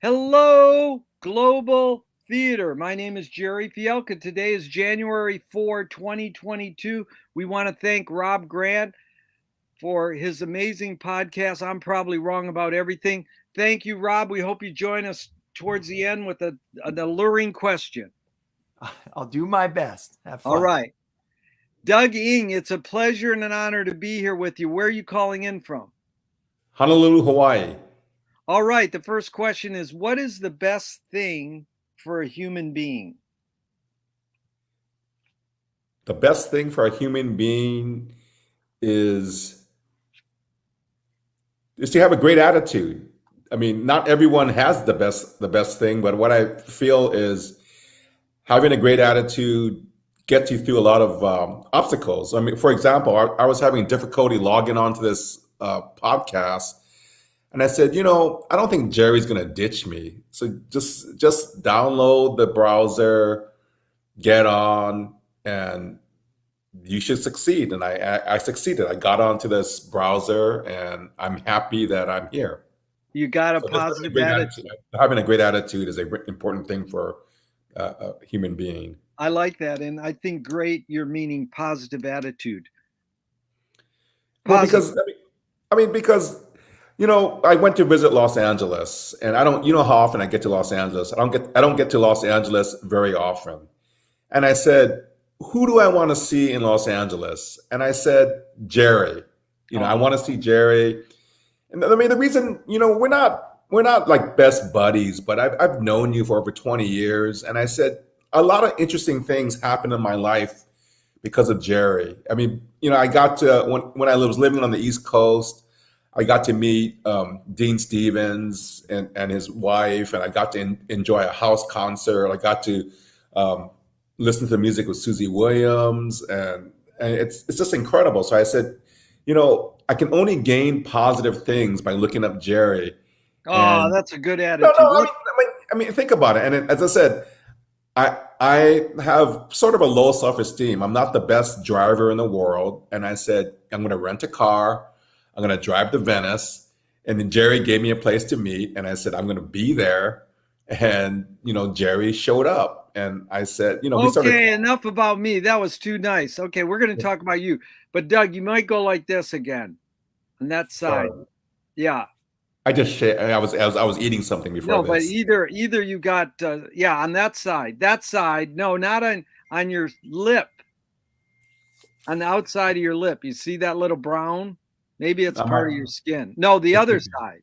Hello, Global Theater. My name is Jerry Fielka. Today is January 4, 2022. We want to thank Rob Grant for his amazing podcast. I'm probably wrong about everything. Thank you, Rob. We hope you join us towards the end with an alluring question. I'll do my best. Have All fun. right. Doug Ing, it's a pleasure and an honor to be here with you. Where are you calling in from? Honolulu, Hawaii. All right. The first question is, what is the best thing for a human being? The best thing for a human being is is to have a great attitude. I mean, not everyone has the best thing, but what I feel is having a great attitude gets you through a lot of obstacles. I mean, for example, I was having difficulty logging onto this podcast, and I said, I don't think Jerry's going to ditch me. So just download the browser, get on, and you should succeed. And I succeeded. I got onto this browser, and I'm happy that I'm here. You got a So just positive attitude. having a great attitude is an important thing for a human being. I like that. And I think great, you're meaning positive attitude. Well, Positive. because I went to visit Los Angeles, and I don't, how often I get to Los Angeles. I don't get to Los Angeles very often. And I said, who do I want to see in Los Angeles? And I said, Jerry. I want to see Jerry. And I mean, the reason, we're not like best buddies, but I've known you for over 20 years. And I said, a lot of interesting things happened in my life because of Jerry. I mean, I got to, when I was living on the East Coast, I got to meet Dean Stevens and his wife, and I got to enjoy a house concert. I got to listen to music with Susie Williams, and it's just incredible. So I said, I can only gain positive things by looking up Jerry. Oh, And that's a good attitude. no, I mean, think about it. And as I said, I have sort of a low self-esteem. I'm not the best driver in the world, and I said, I'm going to rent a car. I'm going to drive to Venice. And then Jerry gave me a place to meet, and I said, I'm going to be there. And Jerry showed up, and I said, we started. Okay, enough about me. That was too nice. Okay, we're going to talk about you. But Doug, you might go like this again on that side. Sorry. Yeah. I just I was eating something before No, but this. either you got on that side. That side. No, not on your lip. On the outside of your lip. You see that little brown? Maybe it's part of your skin. No, the other side.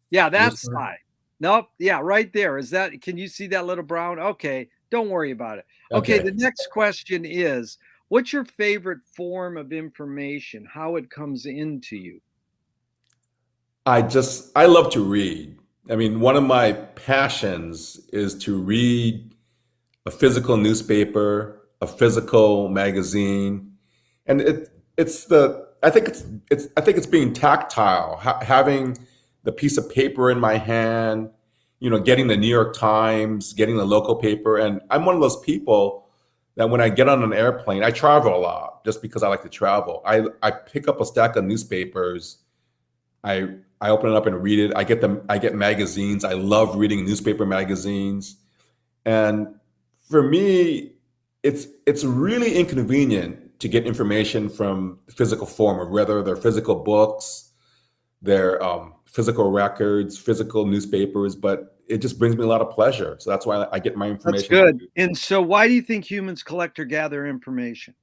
Yeah, that This one? side. Nope. Yeah, right there. Can you see that little brown? Okay, don't worry about it. Okay, the Okay. next question is, what's your favorite form of information? How it comes into you? I love to read. I mean, one of my passions is to read a physical newspaper, a physical magazine, and I think it's being tactile, having the piece of paper in my hand, getting the New York Times, getting the local paper, and I'm one of those people that when I get on an airplane, I travel a lot just because I like to travel. I pick up a stack of newspapers. I open it up and read it. I get magazines. I love reading newspaper magazines. And for me, it's really inconvenient to get information from physical form, or whether they're physical books, they're physical records, physical newspapers, but it just brings me a lot of pleasure. So that's why I get my That's information good. And so why do you think humans collect or gather information?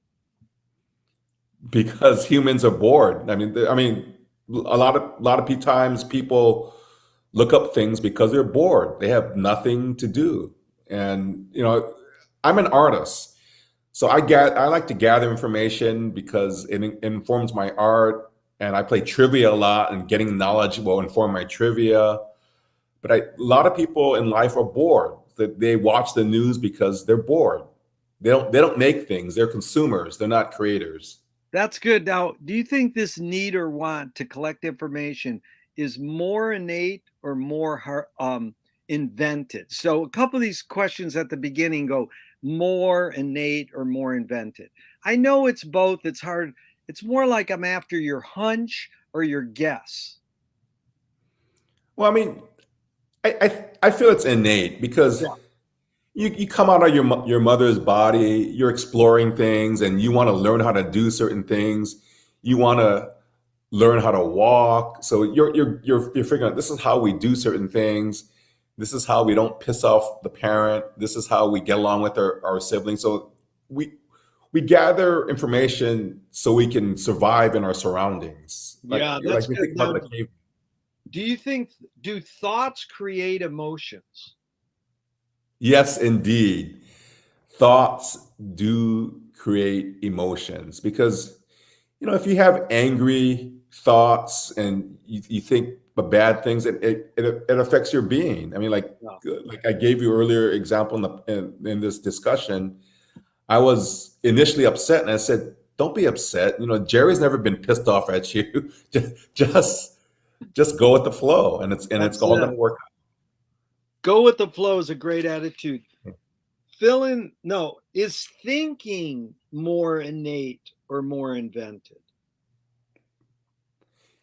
because humans are bored. I mean, a lot of times people look up things because they're bored. They have nothing to do. And I'm an artist. So I like to gather information because it informs my art, and I play trivia a lot, and getting knowledge will inform my trivia. But a lot of people in life are bored. They watch the news because they're bored. They don't make things. They're consumers. They're not creators. That's good. Now, do you think this need or want to collect information is more innate or more invented? So, a couple of these questions at the beginning go more innate or more invented. I know it's both. It's hard. It's more like I'm after your hunch or your guess. Well, I mean, I feel it's innate because Yeah. you come out of your mother's body, you're exploring things, and you want to learn how to do certain things. You want to learn how to walk. So you're figuring out this is how we do certain things. This is how we don't piss off the parent. This is how we get along with our siblings. So we we gather information so we can survive in our surroundings. Yeah, that's Like we good. think Now, about the cave. do you think do thoughts create emotions? Yes, indeed. Thoughts do create emotions because if you have angry thoughts and you think the bad things, it affects your being. I mean, Yeah. like I gave you earlier example in this discussion. I was initially upset, and I said, "Don't be upset. Jerry's never been pissed off at you. Just just go with the flow, and it's That's all it. going to work Go with the flow is a great attitude. out." No, is thinking more innate or more invented?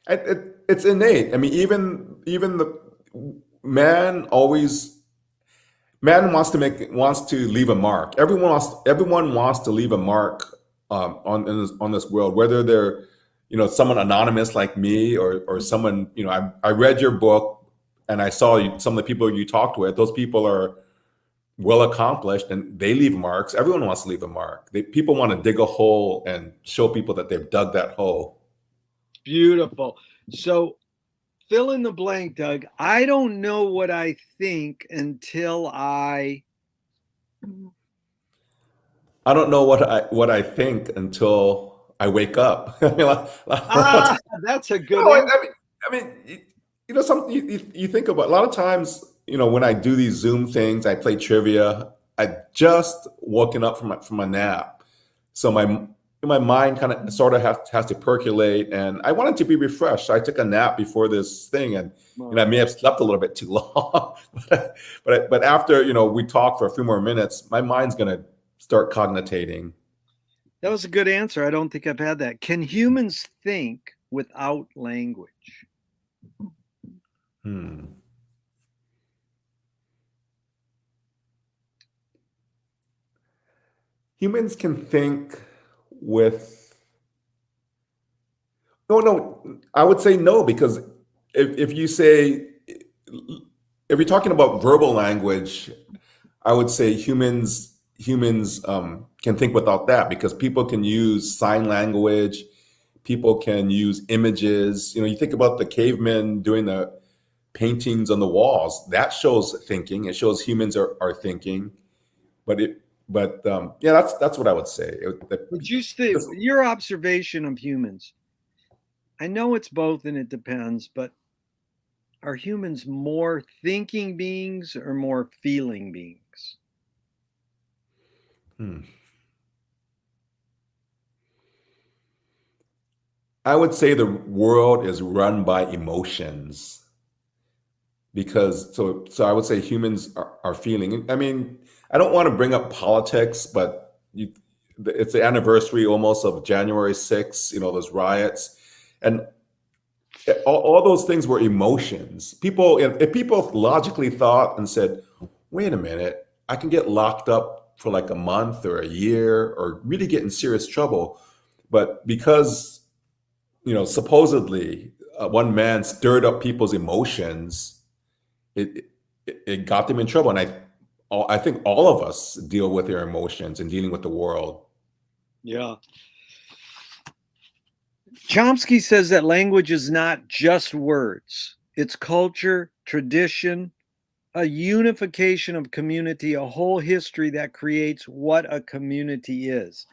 It's innate. I mean, even the man always man wants to leave a mark. Everyone wants to leave a mark on this world, whether they're someone anonymous like me or someone I read your book and I saw some of the people you talked with. Those people are well accomplished and they leave marks. Everyone wants to leave a mark. People want to dig a hole and show people that they've dug that hole. Beautiful. So fill in the blank, Doug. I don't know what I think until I. I don't know what I think until I wake up. I mean, That's a good no, answer. I mean, something you think about. A lot of times, when I do these Zoom things, I play trivia. I just woken up from a nap, so my mind kind of sort of has to percolate, and I wanted to be refreshed. So I took a nap before this thing, and I may have slept a little bit too long, but after we talk for a few more minutes, my mind's gonna start cogitating. That was a good answer. I don't think I've had that. Can humans think without language? Hmm. Humans can think with no, I would say no, because if you say if you're talking about verbal language, I would say humans can think without that because people can use sign language, people can use images. You think about the cavemen doing the paintings on the walls. That shows thinking. It shows humans are thinking. But yeah, that's what I would say. Would you say your observation of humans? I know it's both and it depends, but are humans more thinking beings or more feeling beings? Hmm. I would say the world is run by emotions because so I would say humans are feeling. I mean, I don't want to bring up politics, but it's the anniversary almost of January 6th, those riots. And all those things were emotions. If people logically thought and said, wait a minute, I can get locked up for like a month or a year or really get in serious trouble. But because supposedly one man stirred up people's emotions, it got them in trouble. And I think all of us deal with their emotions and dealing with the world. Yeah. Chomsky says that language is not just words, it's culture, tradition, a unification of community, a whole history that creates what a community is.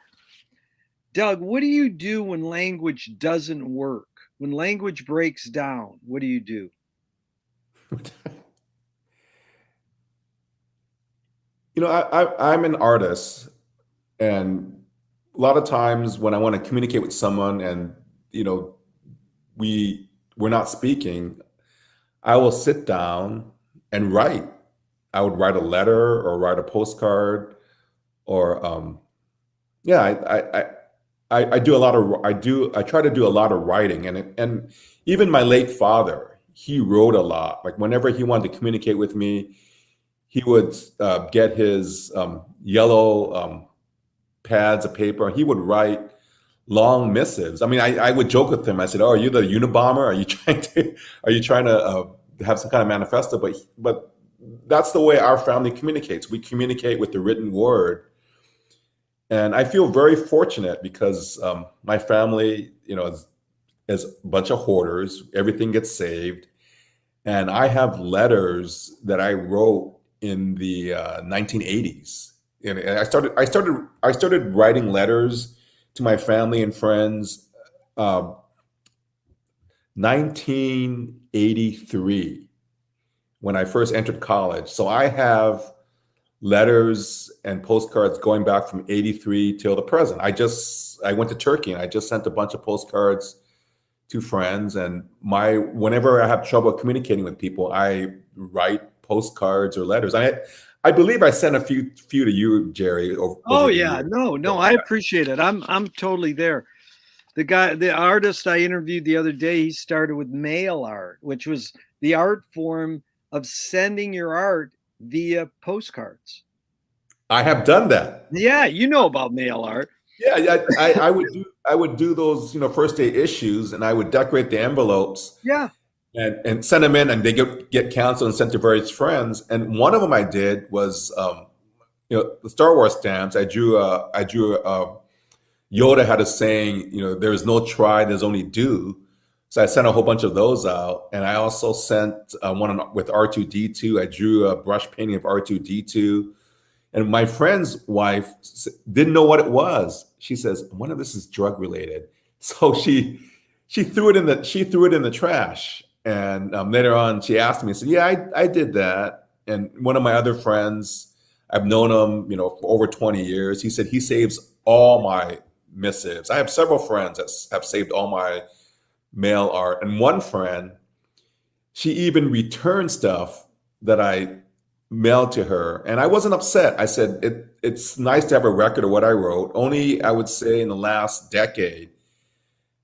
Doug, what do you do when language doesn't work? When language breaks down, what do you do? I'm an artist, and a lot of times when I want to communicate with someone, and we're not speaking, I will sit down and write. I would write a letter or write a postcard, or yeah, I do a lot of I try to do a lot of writing, and even my late father, he wrote a lot. Like whenever he wanted to communicate with me, he would get his yellow pads of paper. He would write long missives. I mean, I would joke with him. I said, "Oh, are you the Unabomber? Are you trying to have some kind of manifesto?" But that's the way our family communicates. We communicate with the written word, and I feel very fortunate because my family, is a bunch of hoarders. Everything gets saved, and I have letters that I wrote in the 1980s. And I started writing letters to my family and friends 1983 when I first entered college. So I have letters and postcards going back from 83 till the present. I went to Turkey and I just sent a bunch of postcards to friends, and whenever I have trouble communicating with people, I write postcards or letters. I believe I sent a few to you, Jerry. Oh yeah, no, I appreciate it. I'm totally there. The artist I interviewed the other day, he started with mail art, which was the art form of sending your art via postcards. I have done that. Yeah, you know about mail art. Yeah, I would do those, first day issues, and I would decorate the envelopes. Yeah. And send them in, and they get canceled and sent to various friends. And one of them I did was, the Star Wars stamps. I drew Yoda had a saying, there is no try, there's only do. So I sent a whole bunch of those out, and I also sent one with R2D2. I drew a brush painting of R2D2, and my friend's wife didn't know what it was. She says, "One of this is drug related," so she threw it in the trash. And later on, she asked me, said, "Yeah, I did that." And one of my other friends, I've known him, for over 20 years. He said he saves all my missives. I have several friends that have saved all my mail art. And one friend, she even returned stuff that I mailed to her. And I wasn't upset. I said, it's nice to have a record of what I wrote. Only, I would say, in the last decade,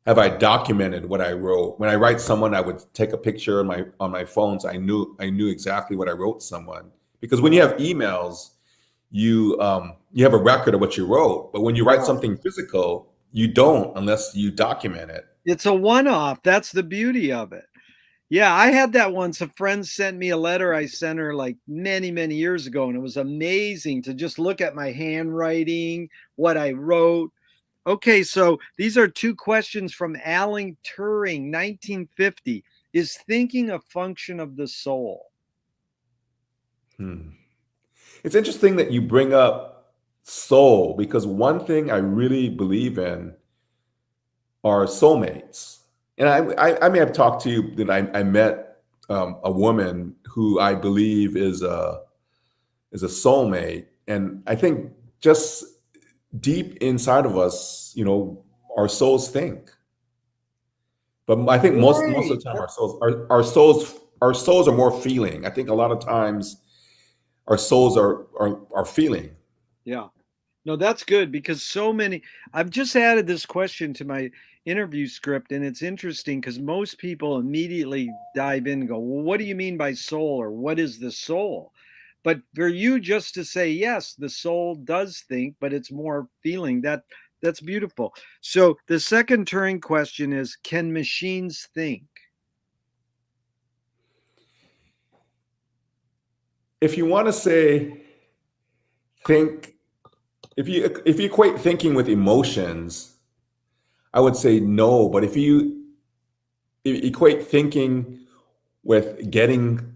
have I documented what I wrote. When I write someone, I would take a picture on my phone, so I knew exactly what I wrote to someone. Because when you have emails, you have a record of what you wrote. But when you write something physical, you don't unless you document it. It's a one-off. That's the beauty of it. Yeah, I had that once. A friend sent me a letter I sent her like many, many years ago, and it was amazing to just look at my handwriting, what I wrote. Okay, so these are two questions from Alan Turing, 1950. Is thinking a function of the soul? It's interesting that you bring up soul, because one thing I really believe in are soulmates. And I may have talked to you that I met a woman who I believe is a soulmate. And I think just deep inside of us, our souls think. But I think most of the time our souls are more feeling. I think a lot of times our souls are feeling. Yeah. No, that's good, because so many, I've just added this question to my interview script, and it's interesting because most people immediately dive in and go, well, what do you mean by soul, or what is the soul? But for you just to say, yes, the soul does think, but it's more feeling, that's beautiful. So the second Turing question is, can machines think? If you want to say think, if you equate thinking with emotions, I would say no. But if you equate thinking with getting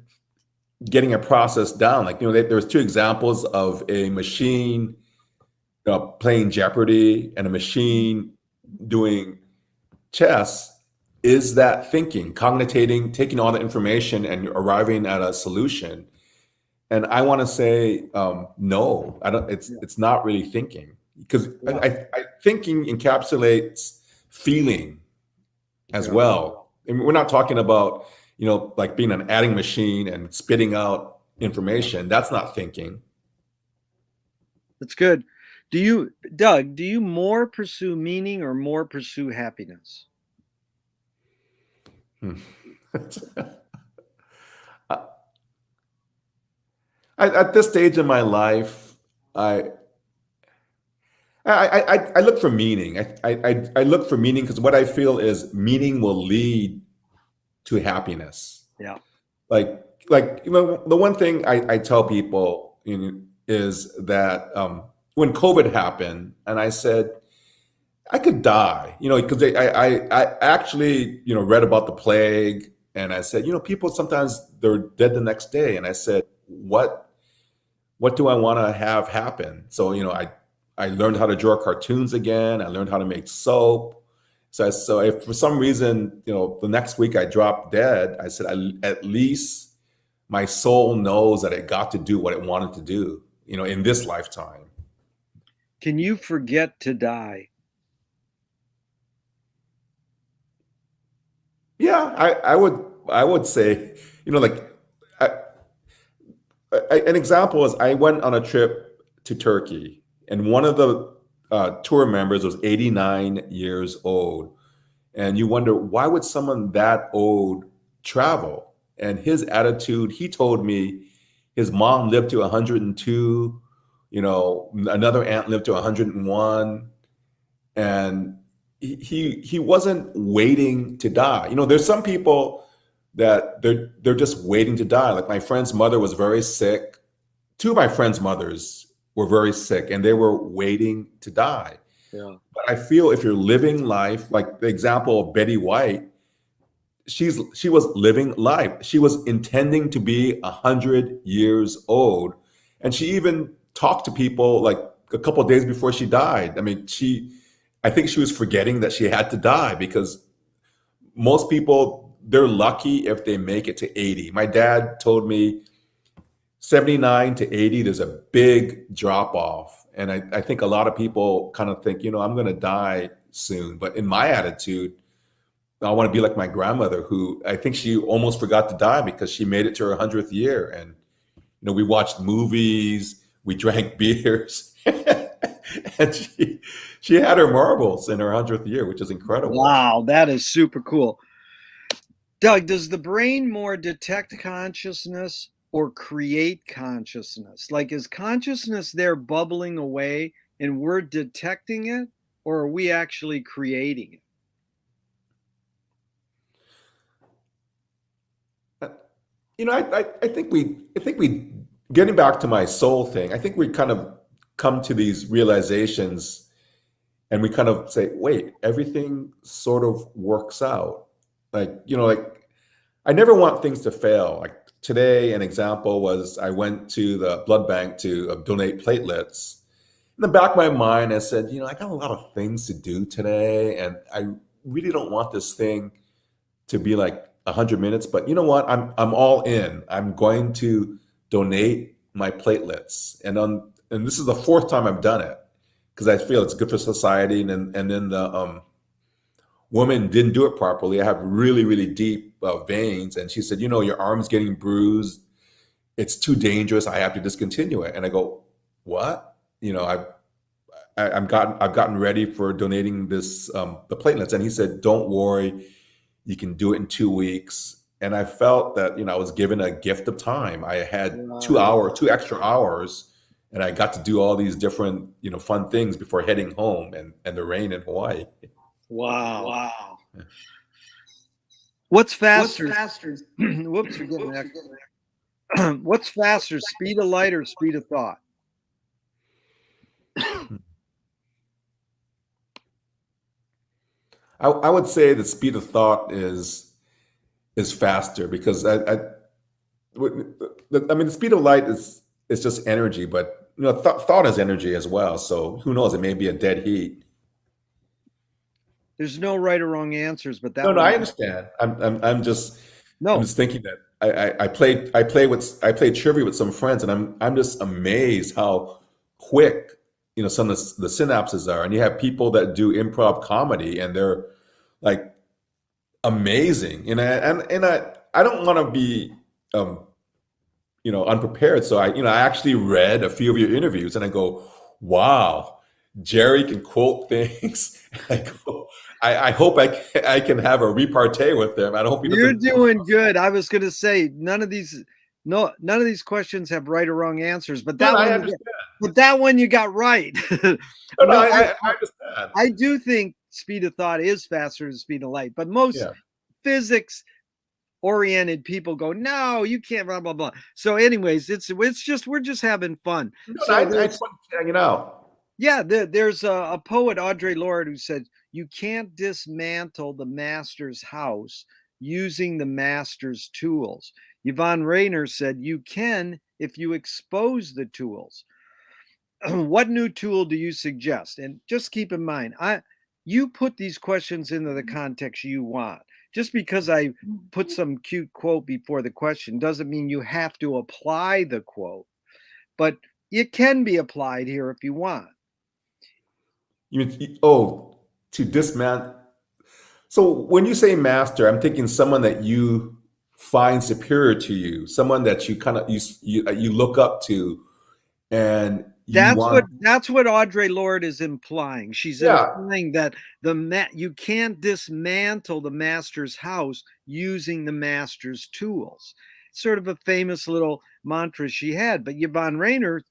a process down, like, there's two examples of a machine playing Jeopardy and a machine doing chess. Is that thinking, cogitating, taking all the information and arriving at a solution? And I want to say no. I don't. It's not really thinking, because I thinking encapsulates feeling as well. And we're not talking about like being an adding machine and spitting out information. That's not thinking. That's good. Doug, do you more pursue meaning or more pursue happiness? At this stage in my life, I I look for meaning. I look for meaning because what I feel is meaning will lead to happiness. Yeah. Like the one thing I tell people is that when COVID happened, and I said I could die, because I actually read about the plague, and I said people sometimes they're dead the next day, and I said what do I want to have happen? So, I learned how to draw cartoons again. I learned how to make soap. So if for some reason, the next week I dropped dead, I said, at least my soul knows that it got to do what it wanted to do, in this lifetime. Can you forget to die? Yeah, I would say, I, an example is I went on a trip to Turkey, and one of the tour members was 89 years old. And you wonder, why would someone that old travel? And his attitude, he told me his mom lived to 102, another aunt lived to 101. And he wasn't waiting to die. There's some people that they're just waiting to die. Like my friend's mother was very sick. Two of my friends' mothers were very sick, and they were waiting to die. Yeah. But I feel if you're living life, like the example of Betty White, she was living life. She was intending to be 100 years old, and she even talked to people like a couple of days before she died. I mean, I think she was forgetting that she had to die, because most people, they're lucky if they make it to 80. My dad told me 79 to 80, there's a big drop off. And I think a lot of people kind of think, I'm going to die soon. But in my attitude, I want to be like my grandmother, who I think she almost forgot to die because she made it to her 100th year. And, we watched movies, we drank beers, and she had her marbles in her 100th year, which is incredible. Wow, that is super cool. Doug, does the brain more detect consciousness or create consciousness? Like, is consciousness there bubbling away and we're detecting it, or are we actually creating it? I think we getting back to my soul thing, I think we kind of come to these realizations, and we kind of say, wait, everything sort of works out. Like, I never want things to fail. Like today, an example was I went to the blood bank to donate platelets. In the back of my mind, I said, I got a lot of things to do today, and I really don't want this thing to be like 100 minutes. But you know what? I'm all in. I'm going to donate my platelets, and this is the fourth time I've done it because I feel it's good for society. And then the woman didn't do it properly. I have really, really deep veins, and she said, your arm's getting bruised. It's too dangerous. I have to discontinue it. And I go, what? I've gotten ready for donating this the platelets, and he said, don't worry, you can do it in 2 weeks. And I felt that I was given a gift of time. I had 2 extra hours, and I got to do all these different fun things before heading home and the rain in Hawaii. Wow. What's faster? Whoops, forget that. What's faster, speed of light or speed of thought? I would say the speed of thought is faster, because the speed of light is just energy, but thought is energy as well. So who knows? It may be a dead heat. There's no right or wrong answers, but that No, I understand. I'm just thinking that I played trivia with some friends, and I'm just amazed how quick some of the synapses are. And you have people that do improv comedy, and they're like amazing. And I don't want to be unprepared. So I actually read a few of your interviews, and I go, wow, Jerry can quote things. I hope I can have a repartee with him. I hope you're doing good. I was going to say, none of these No, none of these questions have right or wrong answers, but No, that I one, understand. but that one you got right. No, No, I understand. I do think speed of thought is faster than the speed of light, but most Yeah. physics oriented people go, no, you can't, blah, blah, blah. So anyways, it's just, we're just having fun. No, So I there's, just want to hang it out. yeah, there's a poet, Audre Lorde, who said, you can't dismantle the master's house using the master's tools. Yvonne Rainer said, you can if you expose the tools. What new tool do you suggest? And just keep in mind, you put these questions into the context you want. Just because I put some cute quote before the question doesn't mean you have to apply the quote, but it can be applied here if you want. To dismantle. So when you say master, I'm thinking someone that you find superior to you, someone that you kind of you look up to, and you want. That's what Audre Lorde is implying. She's Yeah. implying that you can't dismantle the master's house using the master's tools. It's sort of a famous little mantra she had, but Yvonne Rainer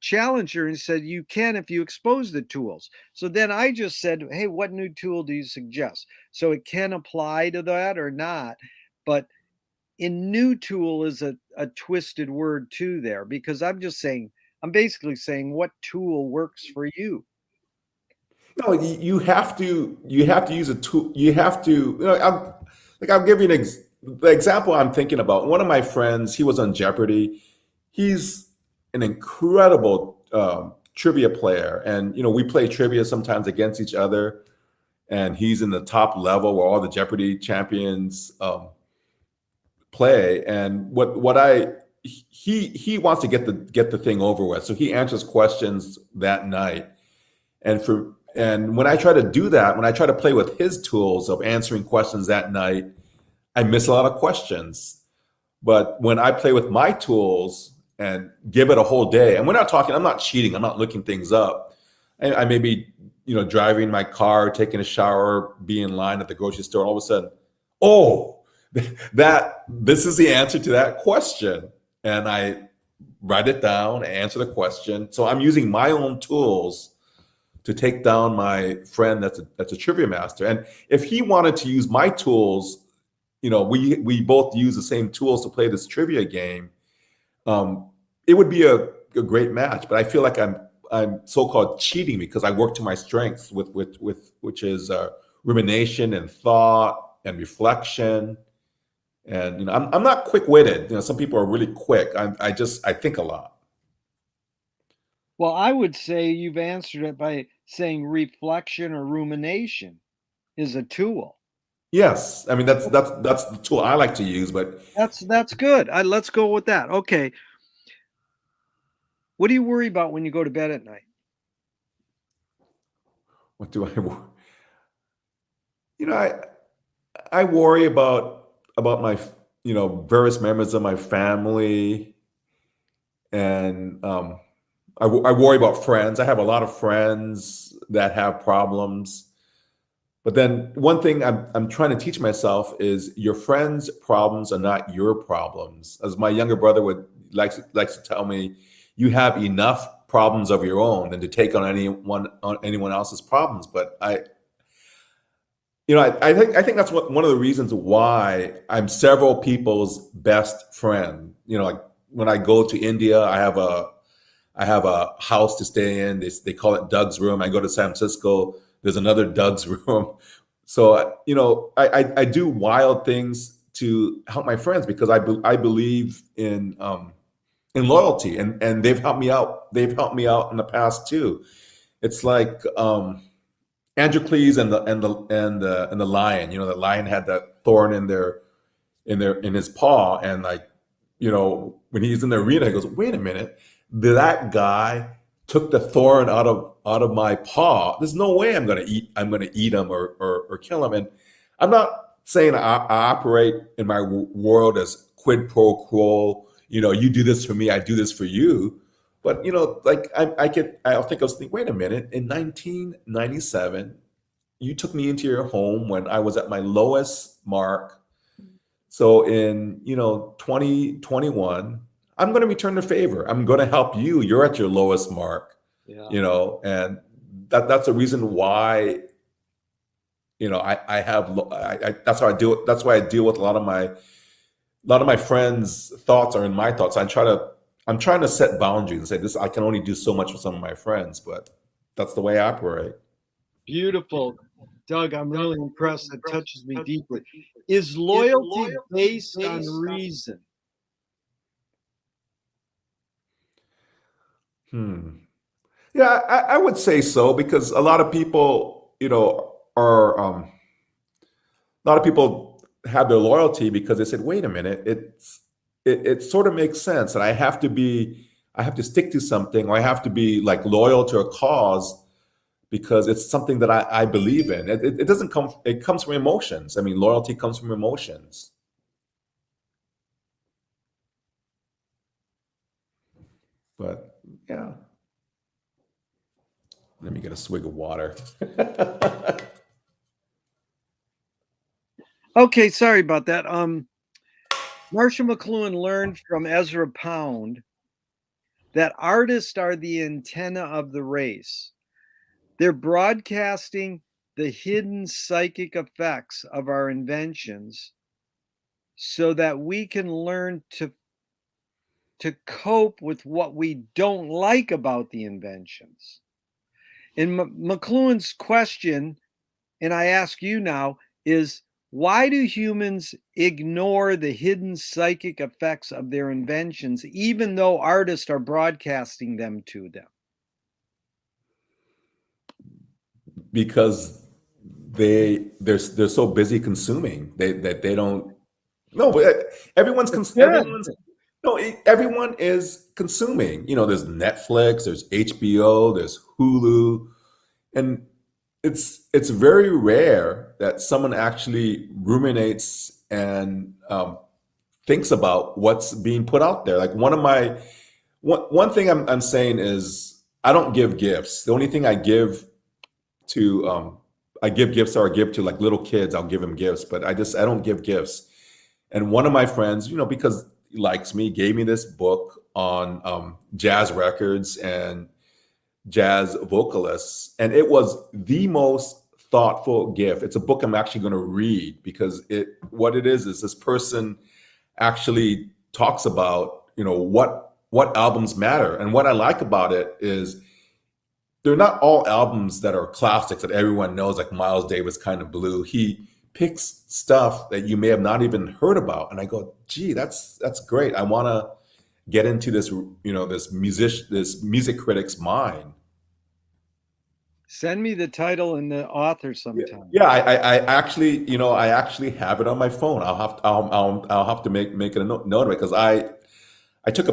challenged her and said, you can if you expose the tools. So then I just said, hey, what new tool do you suggest? So it can apply to that or not. But in new tool is a twisted word too there, because I'm basically saying what tool works for you. No, you have to use a tool. You have to, I'll give you the example I'm thinking about. One of my friends, he was on Jeopardy. He's an incredible trivia player, and we play trivia sometimes against each other. And he's in the top level where all the Jeopardy champions play. And he wants to get the thing over with, so he answers questions that night. And when I try to do that, when I try to play with his tools of answering questions that night, I miss a lot of questions. But when I play with my tools and give it a whole day, and I'm not cheating, I'm not looking things up. I may be, driving my car, taking a shower, be in line at the grocery store, and all of a sudden, oh, this is the answer to that question. And I write it down, answer the question. So I'm using my own tools to take down my friend that's a trivia master. And if he wanted to use my tools, we both use the same tools to play this trivia game. It would be a great match. But I feel like I'm so-called cheating because I work to my strengths which is rumination and thought and reflection. And I'm not quick-witted. Some people are really quick. I think a lot. Well, I would say you've answered it by saying reflection or rumination is a tool. Yes, I mean that's the tool I like to use, but that's good. Let's go with that. Okay. What do you worry about when you go to bed at night? what do I worry about my various members of my family, and I worry about friends. I have a lot of friends that have problems. But then one thing I'm trying to teach myself is your friends' problems are not your problems. As my younger brother likes to tell me, you have enough problems of your own than to take on anyone else's problems. But I think that's one of the reasons why I'm several people's best friend. Like when I go to India, I have a house to stay in. They call it Doug's room. I go to San Francisco, there's another Doug's room. So, I do wild things to help my friends because I believe in loyalty, and they've helped me out. They've helped me out in the past too. It's like Androcles and the lion. The lion had that thorn in his paw, and when he's in the arena, he goes, "Wait a minute, that guy took the thorn out of my paw. There's no way I'm gonna eat him or kill him." And I'm not saying I operate in my world as quid pro quo. You do this for me, I do this for you. But I think I was thinking, wait a minute, in 1997, you took me into your home when I was at my lowest mark. So in 2021, I'm going to return the favor. I'm going to help you. You're at your lowest mark, Yeah. and that's the reason why I have that's how I do it. That's why I deal with a lot of my friends' thoughts are in my thoughts. I'm trying to set boundaries and say this. I can only do so much with some of my friends, but that's the way I operate. Beautiful. Doug, I'm really impressed. It touches me deeply. Is loyalty based on reason? Yeah, I would say so, because a lot of people, are a lot of people have their loyalty because they said, wait a minute, it sort of makes sense, and I have to stick to something, or I have to be like loyal to a cause because it's something that I believe in. It doesn't come, it comes from emotions. I mean, loyalty comes from emotions. But yeah. Let me get a swig of water. Okay, sorry about that. Marcia McLuhan learned from Ezra Pound that artists are the antenna of the race. They're broadcasting the hidden psychic effects of our inventions so that we can learn to cope with what we don't like about the inventions. And McLuhan's question, and I ask you now, is why do humans ignore the hidden psychic effects of their inventions, even though artists are broadcasting them to them? Because they're so busy consuming that they don't. No, but everyone is consuming. There's Netflix, there's HBO, there's Hulu, and it's very rare that someone actually ruminates and thinks about what's being put out there. Like one thing I'm saying is, I don't give gifts. The only thing I give to I give gifts, or I give to like little kids. I'll give them gifts, but I don't give gifts. And one of my friends, because he likes me, gave me this book on jazz records and jazz vocalists, and it was the most thoughtful gift. It's a book I'm actually going to read, because what it is this person actually talks about what albums matter. And what I like about it is they're not all albums that are classics that everyone knows, like Miles Davis Kind of Blue. He picks stuff that you may have not even heard about, and I go, gee, that's great. I want to get into this, this music critic's mind. Send me the title and the author sometime. Yeah, I actually, I actually have it on my phone. I'll have to make a note of it, because I took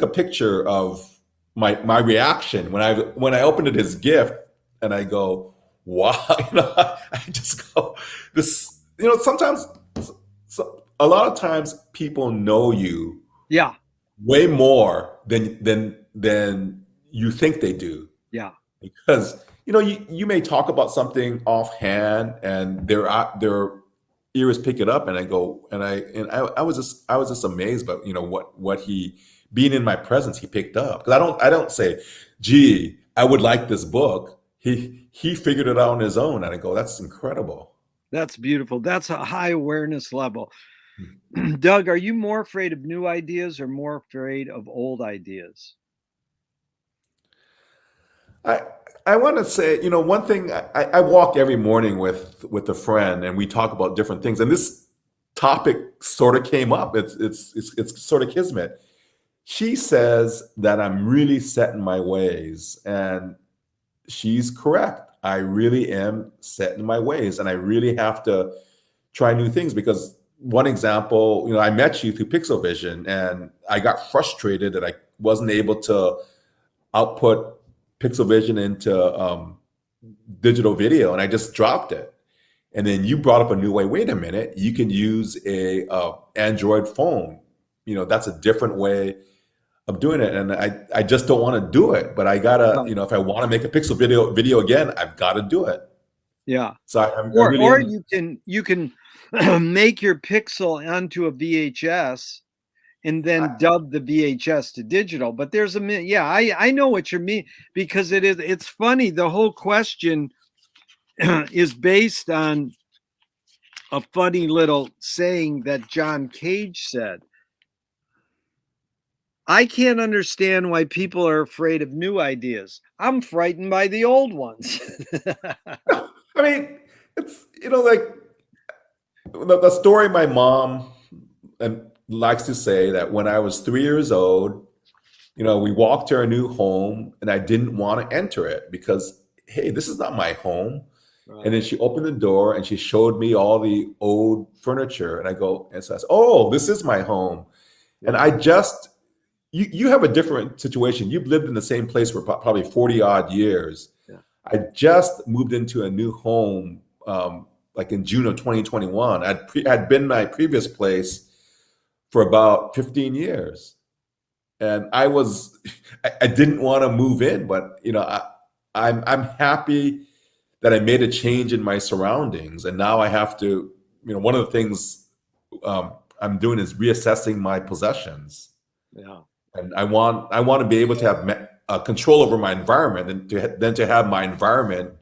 a picture of my reaction when I opened it as gift, and I go, wow. I just go, this, sometimes, a lot of times people know you, yeah, way more than you think they do. Yeah. Because you may talk about something offhand, and their ears pick it up, and I go, and I was just amazed by what he, being in my presence, he picked up. Because I don't say, gee, I would like this book. He figured it out on his own, and I go, that's incredible. That's beautiful. That's a high awareness level. Doug, are you more afraid of new ideas or more afraid of old ideas? I want to say, one thing, I walk every morning with a friend, and we talk about different things. And this topic sort of came up. It's sort of kismet. She says that I'm really set in my ways, and she's correct. I really am set in my ways, and I really have to try new things. Because one example, I met you through Pixel Vision, and I got frustrated that I wasn't able to output Pixel Vision into digital video, and I just dropped it. And then you brought up a new way. Wait a minute, you can use a Android phone. That's a different way of doing it, and I just don't want to do it. But I gotta, if I want to make a Pixel video again, I've got to do it. Yeah. So you can make your pixel onto a VHS and then dub the VHS to digital. But there's yeah, I know what you mean, because it's funny. The whole question is based on a funny little saying that John Cage said. I can't understand why people are afraid of new ideas. I'm frightened by the old ones. I mean, it's, like the story my mom likes to say, that when I was 3 years old, we walked to our new home and I didn't want to enter it because, hey, this is not my home. Right. And then she opened the door and she showed me all the old furniture. And I go and says, oh, this is my home. Yeah. And I just, you have a different situation. You've lived in the same place for probably 40 odd years. Yeah. I just moved into a new home like in June of 2021. I'd been in my previous place for about 15 years. And I didn't want to move in, but I'm happy that I made a change in my surroundings. And now I have to, one of the things I'm doing is reassessing my possessions. Yeah. And I want to be able to have control over my environment, and then to have my environment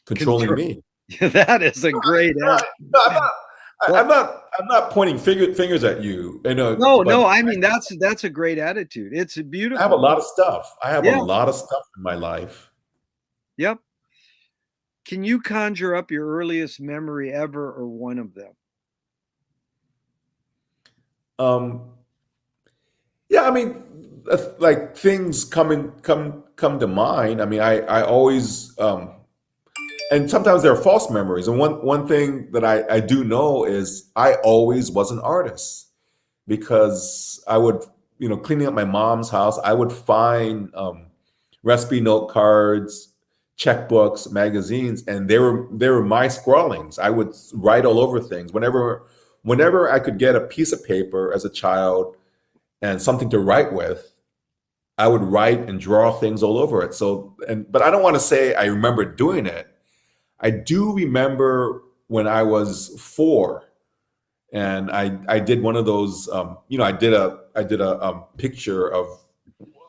controlling me. That is a great answer. I'm not pointing fingers at you. No. I mean, that's a great attitude. It's beautiful. I have a lot of stuff. A lot of stuff in my life. Yep. Can you conjure up your earliest memory ever, or one of them? Yeah, I mean, like things come to mind. I mean, I always, and sometimes they're false memories. And one thing that I do know is I always was an artist, because I would, cleaning up my mom's house, I would find recipe note cards, checkbooks, magazines, and they were my scrawlings. I would write all over things. Whenever I could get a piece of paper as a child and something to write with, I would write and draw things all over it. But I don't want to say I remember doing it. I do remember when I was 4, and I did one of those. I did a picture of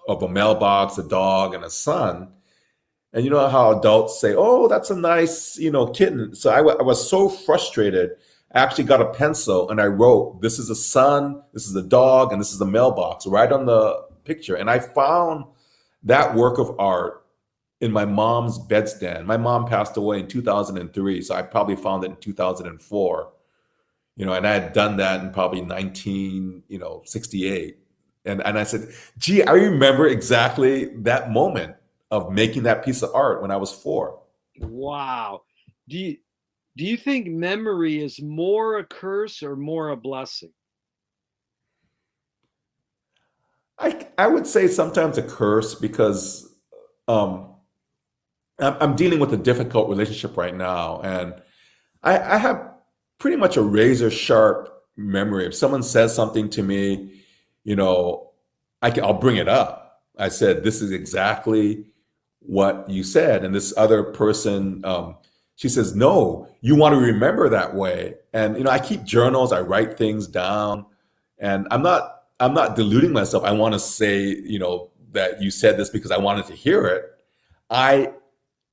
a mailbox, a dog, and a sun. And you know how adults say, "Oh, that's a nice, kitten." So I was so frustrated. I actually got a pencil and I wrote, "This is a sun, this is a dog, and this is a mailbox," right on the picture. And I found that work of art in my mom's bedstand. My mom passed away in 2003, so I probably found it in 2004. And I had done that in probably 1968. And I said, "Gee, I remember exactly that moment of making that piece of art when I was 4." Wow. Do you think memory is more a curse or more a blessing? I would say sometimes a curse, because I'm dealing with a difficult relationship right now, and I have pretty much a razor sharp memory. If someone says something to me, I'll bring it up. I said, "This is exactly what you said," and this other person, she says, "No, you want to remember that way." And I keep journals. I write things down, and I'm not deluding myself. I want to say, that you said this because I wanted to hear it. I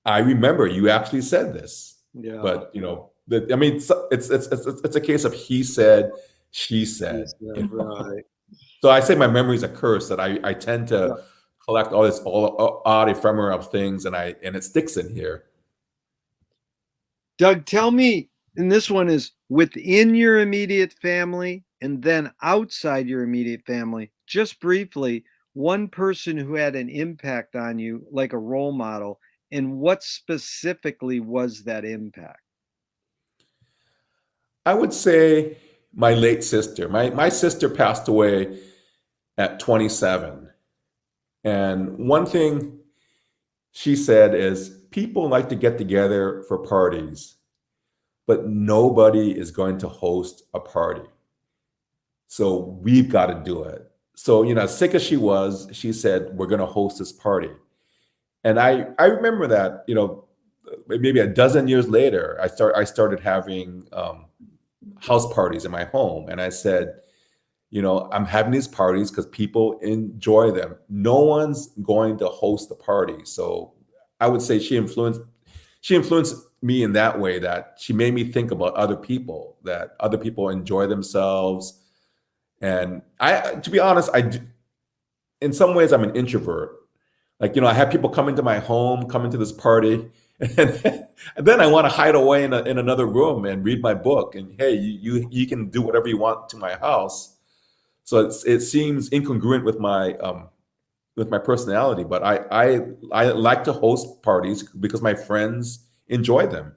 remember you actually said this. Yeah. But I mean, it's a case of he said, she said. Right. So I say my memory is a curse, that I tend to collect all this odd ephemera of things, and it sticks in here. Doug, tell me, and this one is within your immediate family and then outside your immediate family, just briefly, one person who had an impact on you, like a role model, and what specifically was that impact? I would say my late sister. My sister passed away at 27. And one thing she said is, people like to get together for parties, but nobody is going to host a party. So we've got to do it. So, as sick as she was, she said, "We're going to host this party." And I remember that, maybe a dozen years later, I started having house parties in my home. And I said, I'm having these parties because people enjoy them. No one's going to host the party. So I would say she influenced me in that way, that she made me think about other people, that other people enjoy themselves. And to be honest, in some ways, I'm an introvert. Like, I have people come into my home, come into this party, and then I want to hide away in another room and read my book. And hey, you can do whatever you want to my house. So it seems incongruent with my personality, but I like to host parties because my friends enjoy them.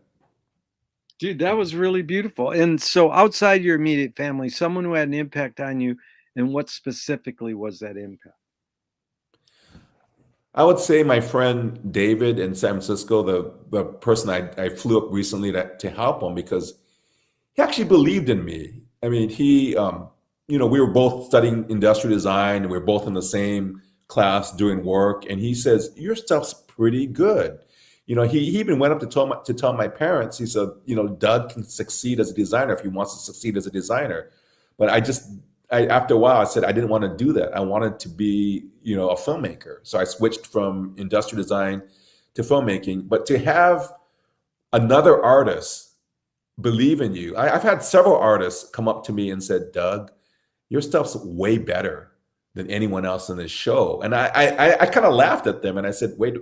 Dude, that was really beautiful. And so outside your immediate family, someone who had an impact on you, and what specifically was that impact? I would say my friend David in San Francisco, the person I flew up recently to help him, because he actually believed in me. I mean, we were both studying industrial design, and we were both in the same class doing work. And he says, "Your stuff's pretty good." He even went up to tell my parents. He said, Doug can succeed as a designer if he wants to succeed as a designer. But after a while, I said I didn't want to do that. I wanted to be, a filmmaker. So I switched from industrial design to filmmaking. But to have another artist believe in you, I've had several artists come up to me and said, "Doug, your stuff's way better than anyone else in this show." And I kind of laughed at them, and I said, wait,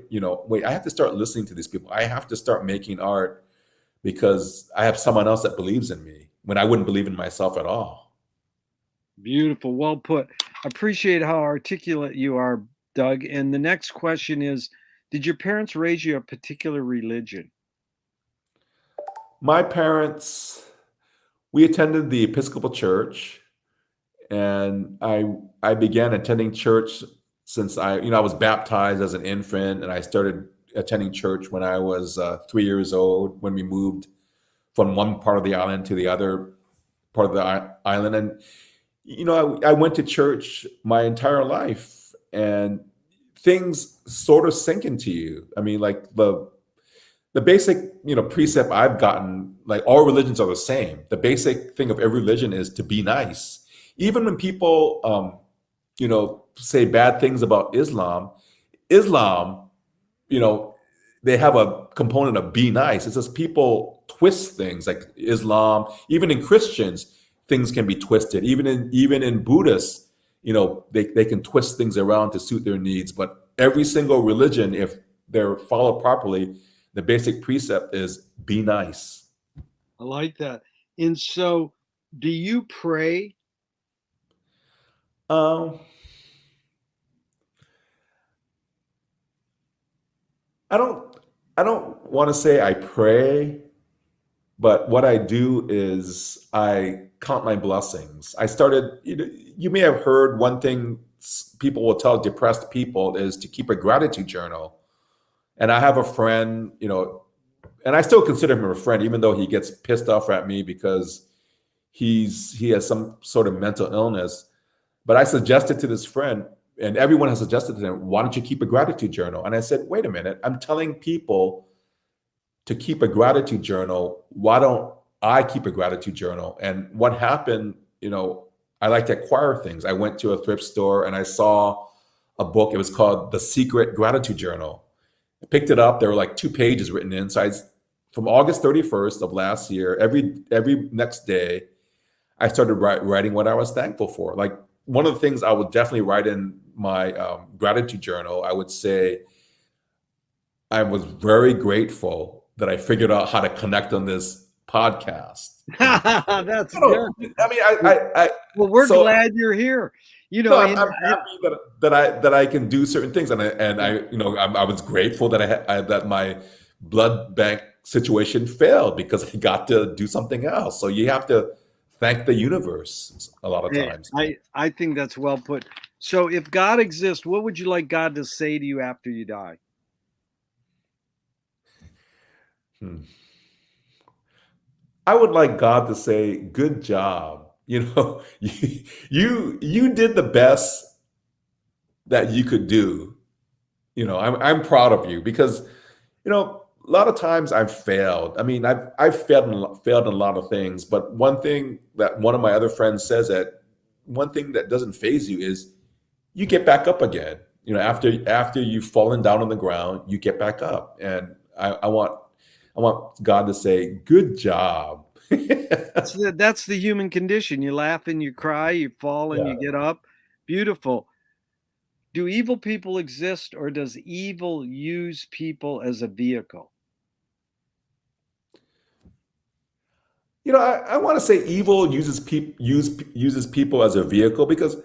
I have to start listening to these people. I have to start making art because I have someone else that believes in me when I wouldn't believe in myself at all. Beautiful. Well put. I appreciate how articulate you are, Doug. And the next question is, did your parents raise you a particular religion? My parents, we attended the Episcopal Church, and I began attending church since I was baptized as an infant, and I started attending church when I was 3 years old, when we moved from one part of the island to the other part of the island. And I went to church my entire life, and things sort of sink into you. I mean, like the basic precept I've gotten, like, all religions are the same. The basic thing of every religion is to be nice. Even when people say bad things about Islam, they have a component of be nice. It's just people twist things, like Islam. Even in Christians, things can be twisted. Even in Buddhists, they can twist things around to suit their needs. But every single religion, if they're followed properly, the basic precept is be nice. I like that. And so, do you pray? I don't want to say I pray, but what I do is I count my blessings. I started, you may have heard, one thing people will tell depressed people is to keep a gratitude journal. And I have a friend, and I still consider him a friend, even though he gets pissed off at me because he has some sort of mental illness. But I suggested to this friend, and everyone has suggested to him, why don't you keep a gratitude journal? And I said, wait a minute, I'm telling people to keep a gratitude journal. Why don't I keep a gratitude journal? And what happened, I like to acquire things. I went to a thrift store and I saw a book. It was called The Secret Gratitude Journal. I picked it up. There were like 2 pages written in. So from August 31st of last year, every next day, I started writing what I was thankful for. Like, one of the things I would definitely write in my gratitude journal, I would say, I was very grateful that I figured out how to connect on this podcast. That's good. I mean, well, we're glad you're here. I'm happy that I can do certain things, and I was grateful that that my blood bank situation failed because I got to do something else. So you have to thank the universe a lot of times. I think that's well put. So if God exists, what would you like God to say to you after you die? I would like God to say, good job. You did the best that you could do. I'm proud of you because, a lot of times I've failed. I mean, I've failed in a lot of things, but one thing that one of my other friends says, that one thing that doesn't phase you is you get back up again. You know, after you've fallen down on the ground, you get back up. And I want God to say, "Good job." That's the human condition. You laugh and you cry, you fall and you Yeah. get up. Beautiful. Do evil people exist, or does evil use people as a vehicle? I want to say evil uses people as a vehicle, because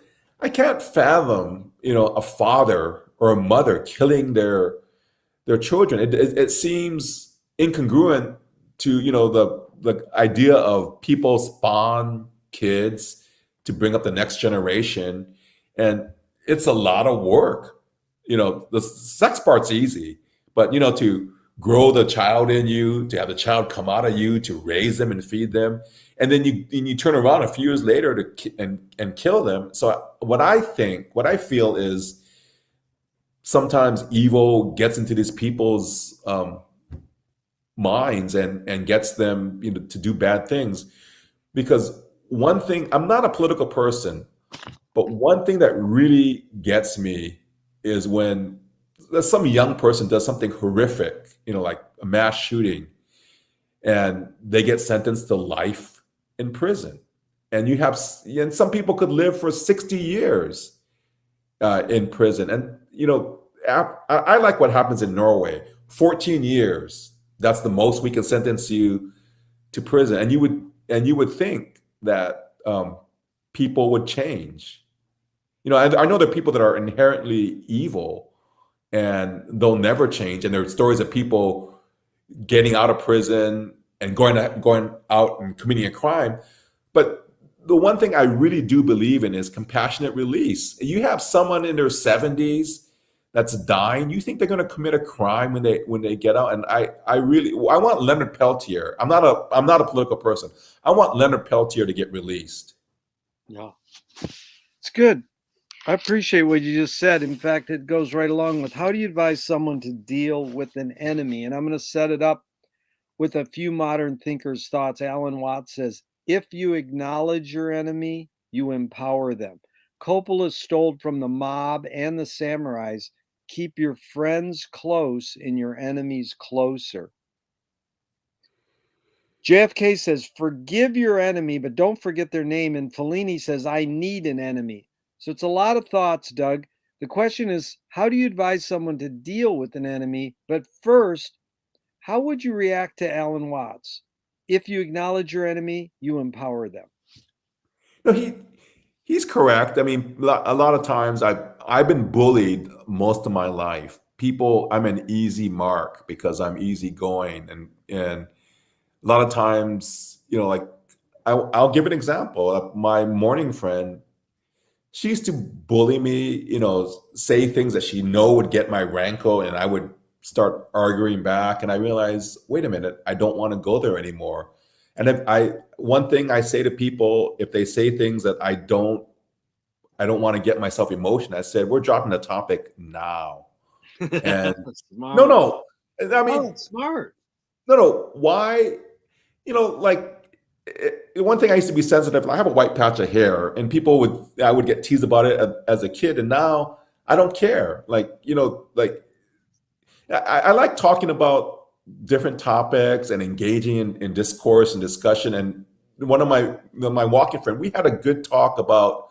I can't fathom, a father or a mother killing their children. It seems incongruent to the idea of people spawn kids to bring up the next generation, and it's a lot of work. The sex part's easy, but to grow the child in you, to have the child come out of you, to raise them and feed them, and then you turn around a few years later and kill them. So what I feel is sometimes evil gets into these people's minds and gets them to do bad things. Because one thing, I'm not a political person, but one thing that really gets me is when some young person does something horrific, like a mass shooting, and they get sentenced to life in prison. And some people could live for 60 years in prison. And I like what happens in Norway. 14 years. That's the most we can sentence you to prison. And you would think that people would change. I know there are people that are inherently evil and they'll never change. And there are stories of people getting out of prison and going out and committing a crime. But the one thing I really do believe in is compassionate release. You have someone in their 70s that's dying. You think they're going to commit a crime when they get out? And I want Leonard Peltier. I'm not a political person. I want Leonard Peltier to get released. Yeah. It's good. I appreciate what you just said. In fact, it goes right along with, how do you advise someone to deal with an enemy? And I'm going to set it up with a few modern thinkers' thoughts. Alan Watts says, if you acknowledge your enemy, you empower them. Coppola stole from the mob and the samurais. Keep your friends close and your enemies closer. JFK says, forgive your enemy, but don't forget their name. And Fellini says, I need an enemy. So it's a lot of thoughts, Doug. The question is, how do you advise someone to deal with an enemy? But first, how would you react to Alan Watts? If you acknowledge your enemy, you empower them. He's correct. I mean, a lot of times I've been bullied most of my life. I'm an easy mark because I'm easygoing, and a lot of times, like I'll give an example. My morning friend, she used to bully me, say things that she would get my rankle, and I would start arguing back. And I realized, wait a minute, I don't want to go there anymore. And one thing I say to people, if they say things that I don't want to get myself emotional, I said, we're dropping the topic now. And Smart. no, I mean, smart. No. Why? One thing I used to be sensitive. I have a white patch of hair, and I would get teased about it as a kid, and now I don't care. I like talking about different topics and engaging in discourse and discussion. And one of my walking friend, we had a good talk about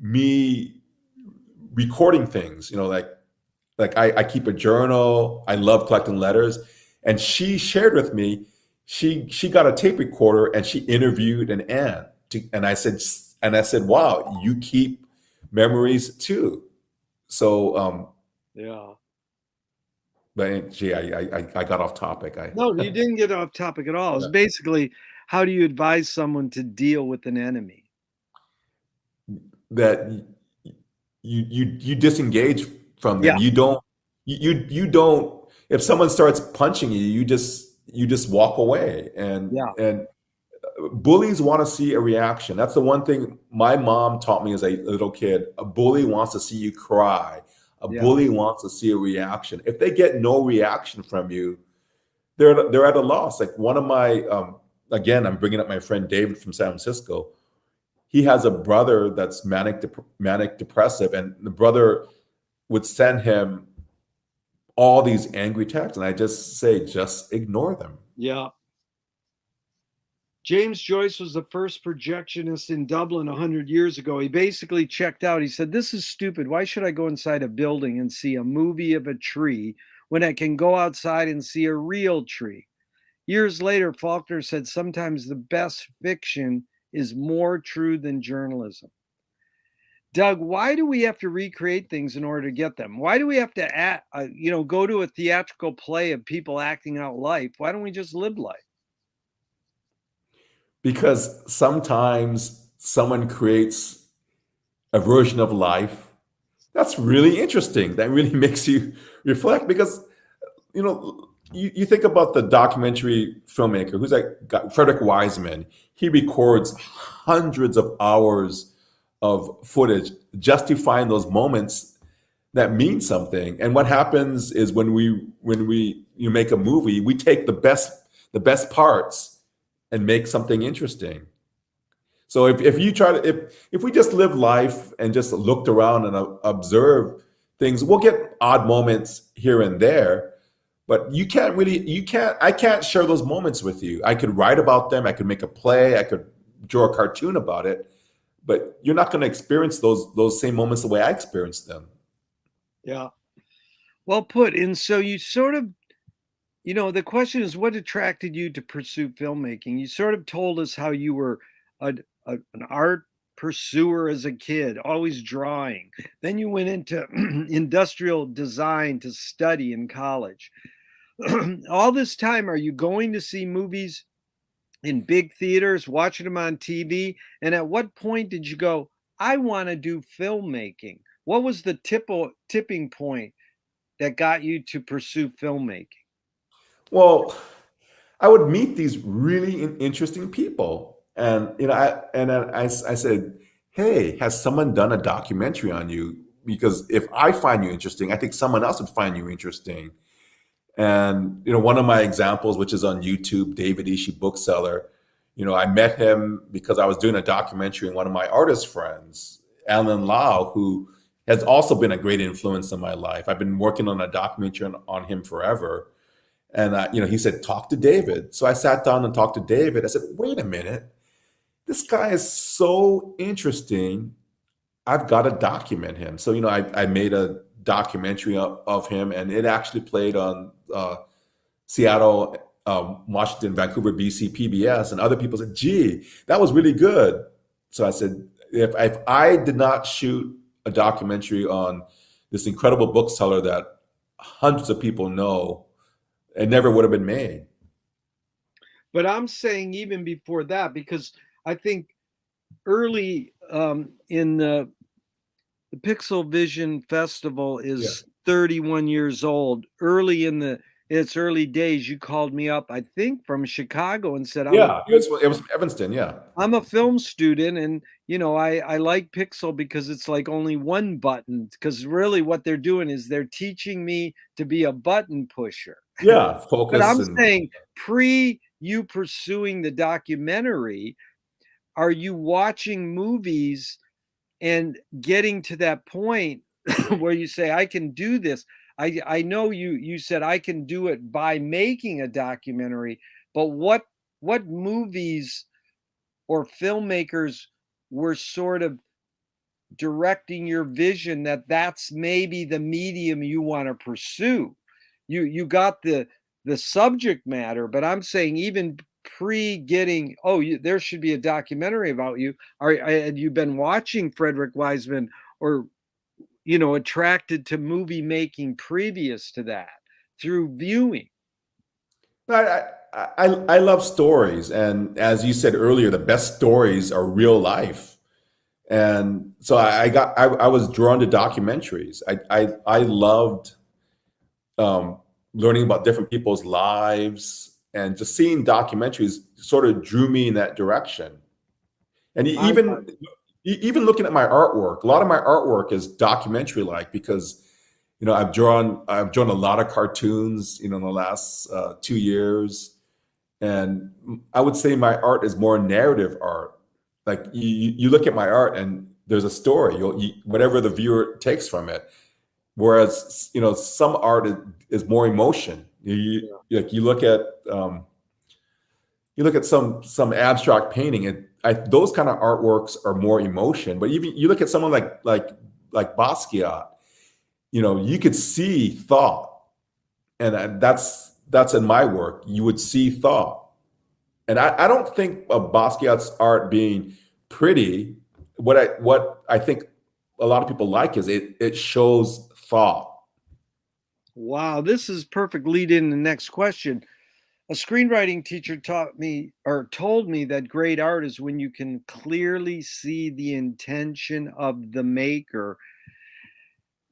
me recording things. Like I keep a journal. I love collecting letters, and she shared with me. She got a tape recorder and she interviewed an aunt. And I said, wow, you keep memories too. So yeah. But gee, I got off topic. No, you didn't get off topic at all. It's basically, how do you advise someone to deal with an enemy? That you disengage from them. Yeah. You don't. If someone starts punching you, you just walk away. And bullies want to see a reaction. That's the one thing my mom taught me as a little kid. A bully wants to see you cry. A Yeah. bully wants to see a reaction. If they get no reaction from you, they're at a loss. Like one of my again, I'm bringing up my friend David from San Francisco. He has a brother that's manic depressive, and the brother would send him all these angry texts, and I just say, just ignore them. Yeah. James Joyce was the first projectionist in Dublin 100 years ago. He basically checked out. He said, "This is stupid. Why should I go inside a building and see a movie of a tree when I can go outside and see a real tree?" Years later, Faulkner said, "Sometimes the best fiction is more true than journalism." Doug, why do we have to recreate things in order to get them? Why do we have to go to a theatrical play of people acting out life? Why don't we just live life? Because sometimes someone creates a version of life that's really interesting, that really makes you reflect. Because you think about the documentary filmmaker who's like Frederick Wiseman. He records hundreds of hours of footage just to find those moments that mean something. And what happens is when you make a movie, we take the best parts and make something interesting. So if you try to if we just live life and just looked around and observe things, we'll get odd moments here and there. But I can't share those moments with you. I could write about them. I could make a play. I could draw a cartoon about it. But you're not going to experience those same moments the way I experienced them. Yeah. Well put. And so you sort of, the question is, what attracted you to pursue filmmaking? You sort of told us how you were an art pursuer as a kid, always drawing. Then you went into industrial design to study in college. All this time, are you going to see movies in big theaters, watching them on TV? And at what point did you go, I want to do filmmaking? What was the tipping point that got you to pursue filmmaking? Well, I would meet these really interesting people, and I said, "Hey, has someone done a documentary on you? Because if I find you interesting, I think someone else would find you interesting." And one of my examples, which is on YouTube, David Ishii, bookseller. I met him because I was doing a documentary, and one of my artist friends, Alan Lau, who has also been a great influence in my life. I've been working on a documentary on him forever. And he said, talk to David. So I sat down and talked to David. I said, wait a minute, this guy is so interesting. I've got to document him. So I made a documentary of him, and it actually played on Seattle, Washington, Vancouver, BC, PBS, and other people said, gee, that was really good. So I said, if I did not shoot a documentary on this incredible bookseller that hundreds of people know, it never would have been made. But I'm saying even before that, because I think early in the Pixel Vision Festival is 31 years old. Early in its early days, you called me up, I think from Chicago, and said, it was Evanston. Yeah. I'm a film student, and I like Pixel because it's like only one button, because really what they're doing is they're teaching me to be a button pusher. Yeah, focus. But I'm saying pre you pursuing the documentary, are you watching movies and getting to that point where you say, I can do this? I know you said I can do it by making a documentary, but what movies or filmmakers were sort of directing your vision that's maybe the medium you want to pursue? You got the subject matter, but I'm saying even pre-getting, there should be a documentary about you. Had you been watching Frederick Wiseman or attracted to movie making previous to that through viewing? I love stories, and as you said earlier, the best stories are real life. And so I was drawn to documentaries. I loved learning about different people's lives, and just seeing documentaries sort of drew me in that direction. And even looking at my artwork, a lot of my artwork is documentary like, because I've drawn a lot of cartoons, in the last 2 years, and I would say my art is more narrative art. Like you look at my art and there's a story. Whatever the viewer takes from it. Whereas some art is more emotion. Like you look at some abstract painting, and those kind of artworks are more emotion. But even you look at someone like Basquiat, you could see thought, and that's in my work. You would see thought, and I don't think of Basquiat's art being pretty. What I think a lot of people like is it shows thought. Wow, this is perfect lead in the next question. A screenwriting teacher taught me or told me that great art is when you can clearly see the intention of the maker.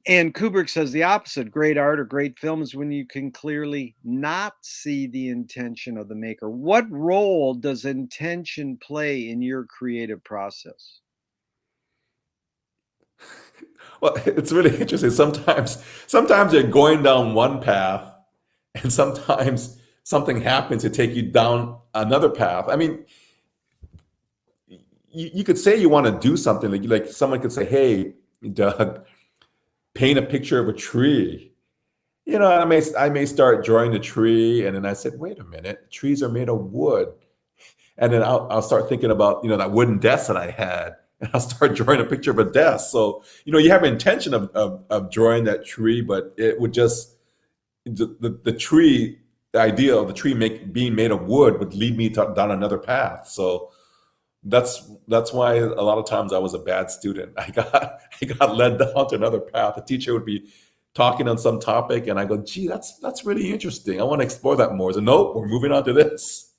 And Kubrick says the opposite. Great art or great film is when you can clearly not see the intention of the maker. What role does intention play in your creative process? Well, it's really interesting. Sometimes you're going down one path, and sometimes something happens to take you down another path. I mean, you could say you want to do something, like someone could say, "Hey, Doug, paint a picture of a tree." And I may start drawing the tree, and then I said, "Wait a minute, trees are made of wood." And then I'll start thinking about that wooden desk that I had, and I'll start drawing a picture of a desk. So you have an intention of drawing that tree, but it would just the tree, the idea of the tree being made of wood would lead me down another path. So that's why a lot of times I was a bad student. I got led down to another path. The teacher would be talking on some topic, and I go, "Gee, that's really interesting. I want to explore that more." So nope, we're moving on to this.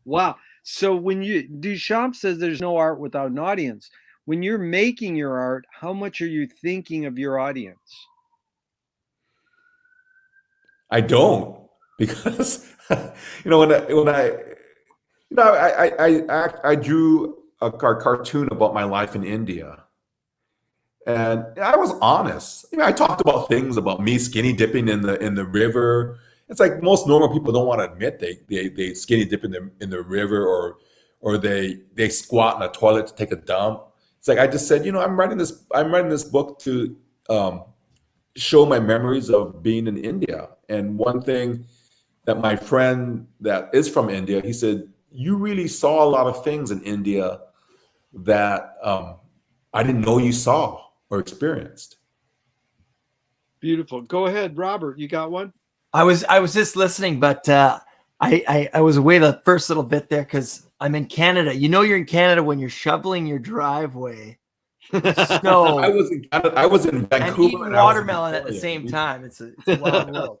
Wow. So when Duchamp says there's no art without an audience. When you're making your art, how much are you thinking of your audience? I don't, because I drew a cartoon about my life in India, and I was honest. I talked about things about me skinny dipping in the river. It's like most normal people don't want to admit they skinny dip in the river, or they squat in a toilet to take a dump. It's like I just said, I'm writing this book to show my memories of being in India. And one thing that my friend that is from India, he said, "You really saw a lot of things in India that I didn't know you saw or experienced." Beautiful. Go ahead, Robert. You got one? I was just listening, but I was away the first little bit there because I'm in Canada. You're in Canada when you're shoveling your driveway. Snow. I was in Canada. I was in Vancouver, and eating watermelon at the same time. It's a wild world.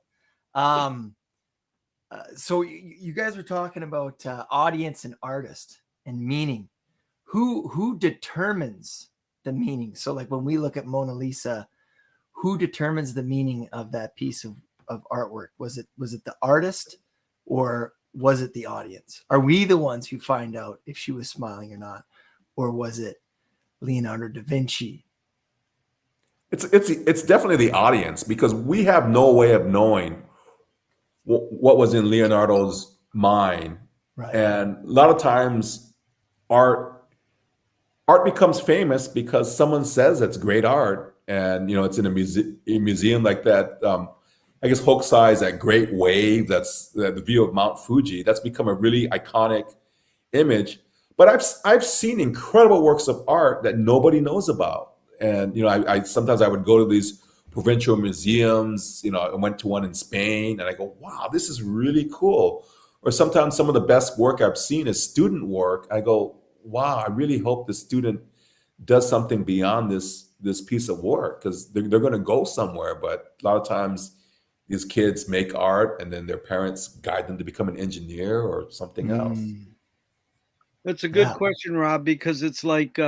So you guys were talking about audience and artist and meaning. Who determines the meaning? So like when we look at Mona Lisa, who determines the meaning of that piece of artwork? Was it the artist, or was it the audience? Are we the ones who find out if she was smiling or not, or was it Leonardo da Vinci? It's definitely the audience, because we have no way of knowing what was in Leonardo's mind. Right. And a lot of times art becomes famous because someone says it's great art, and it's in a museum like that. I guess Hokusai's that great wave, that's the view of Mount Fuji. That's become a really iconic image. But I've seen incredible works of art that nobody knows about. And I sometimes I would go to these provincial museums. I went to one in Spain, and I go, "Wow, this is really cool." Or sometimes some of the best work I've seen is student work. I go, "Wow, I really hope the student does something beyond this piece of work, because they're going to go somewhere." But a lot of times these kids make art, and then their parents guide them to become an engineer or something else. That's a good question, Rob, because it's like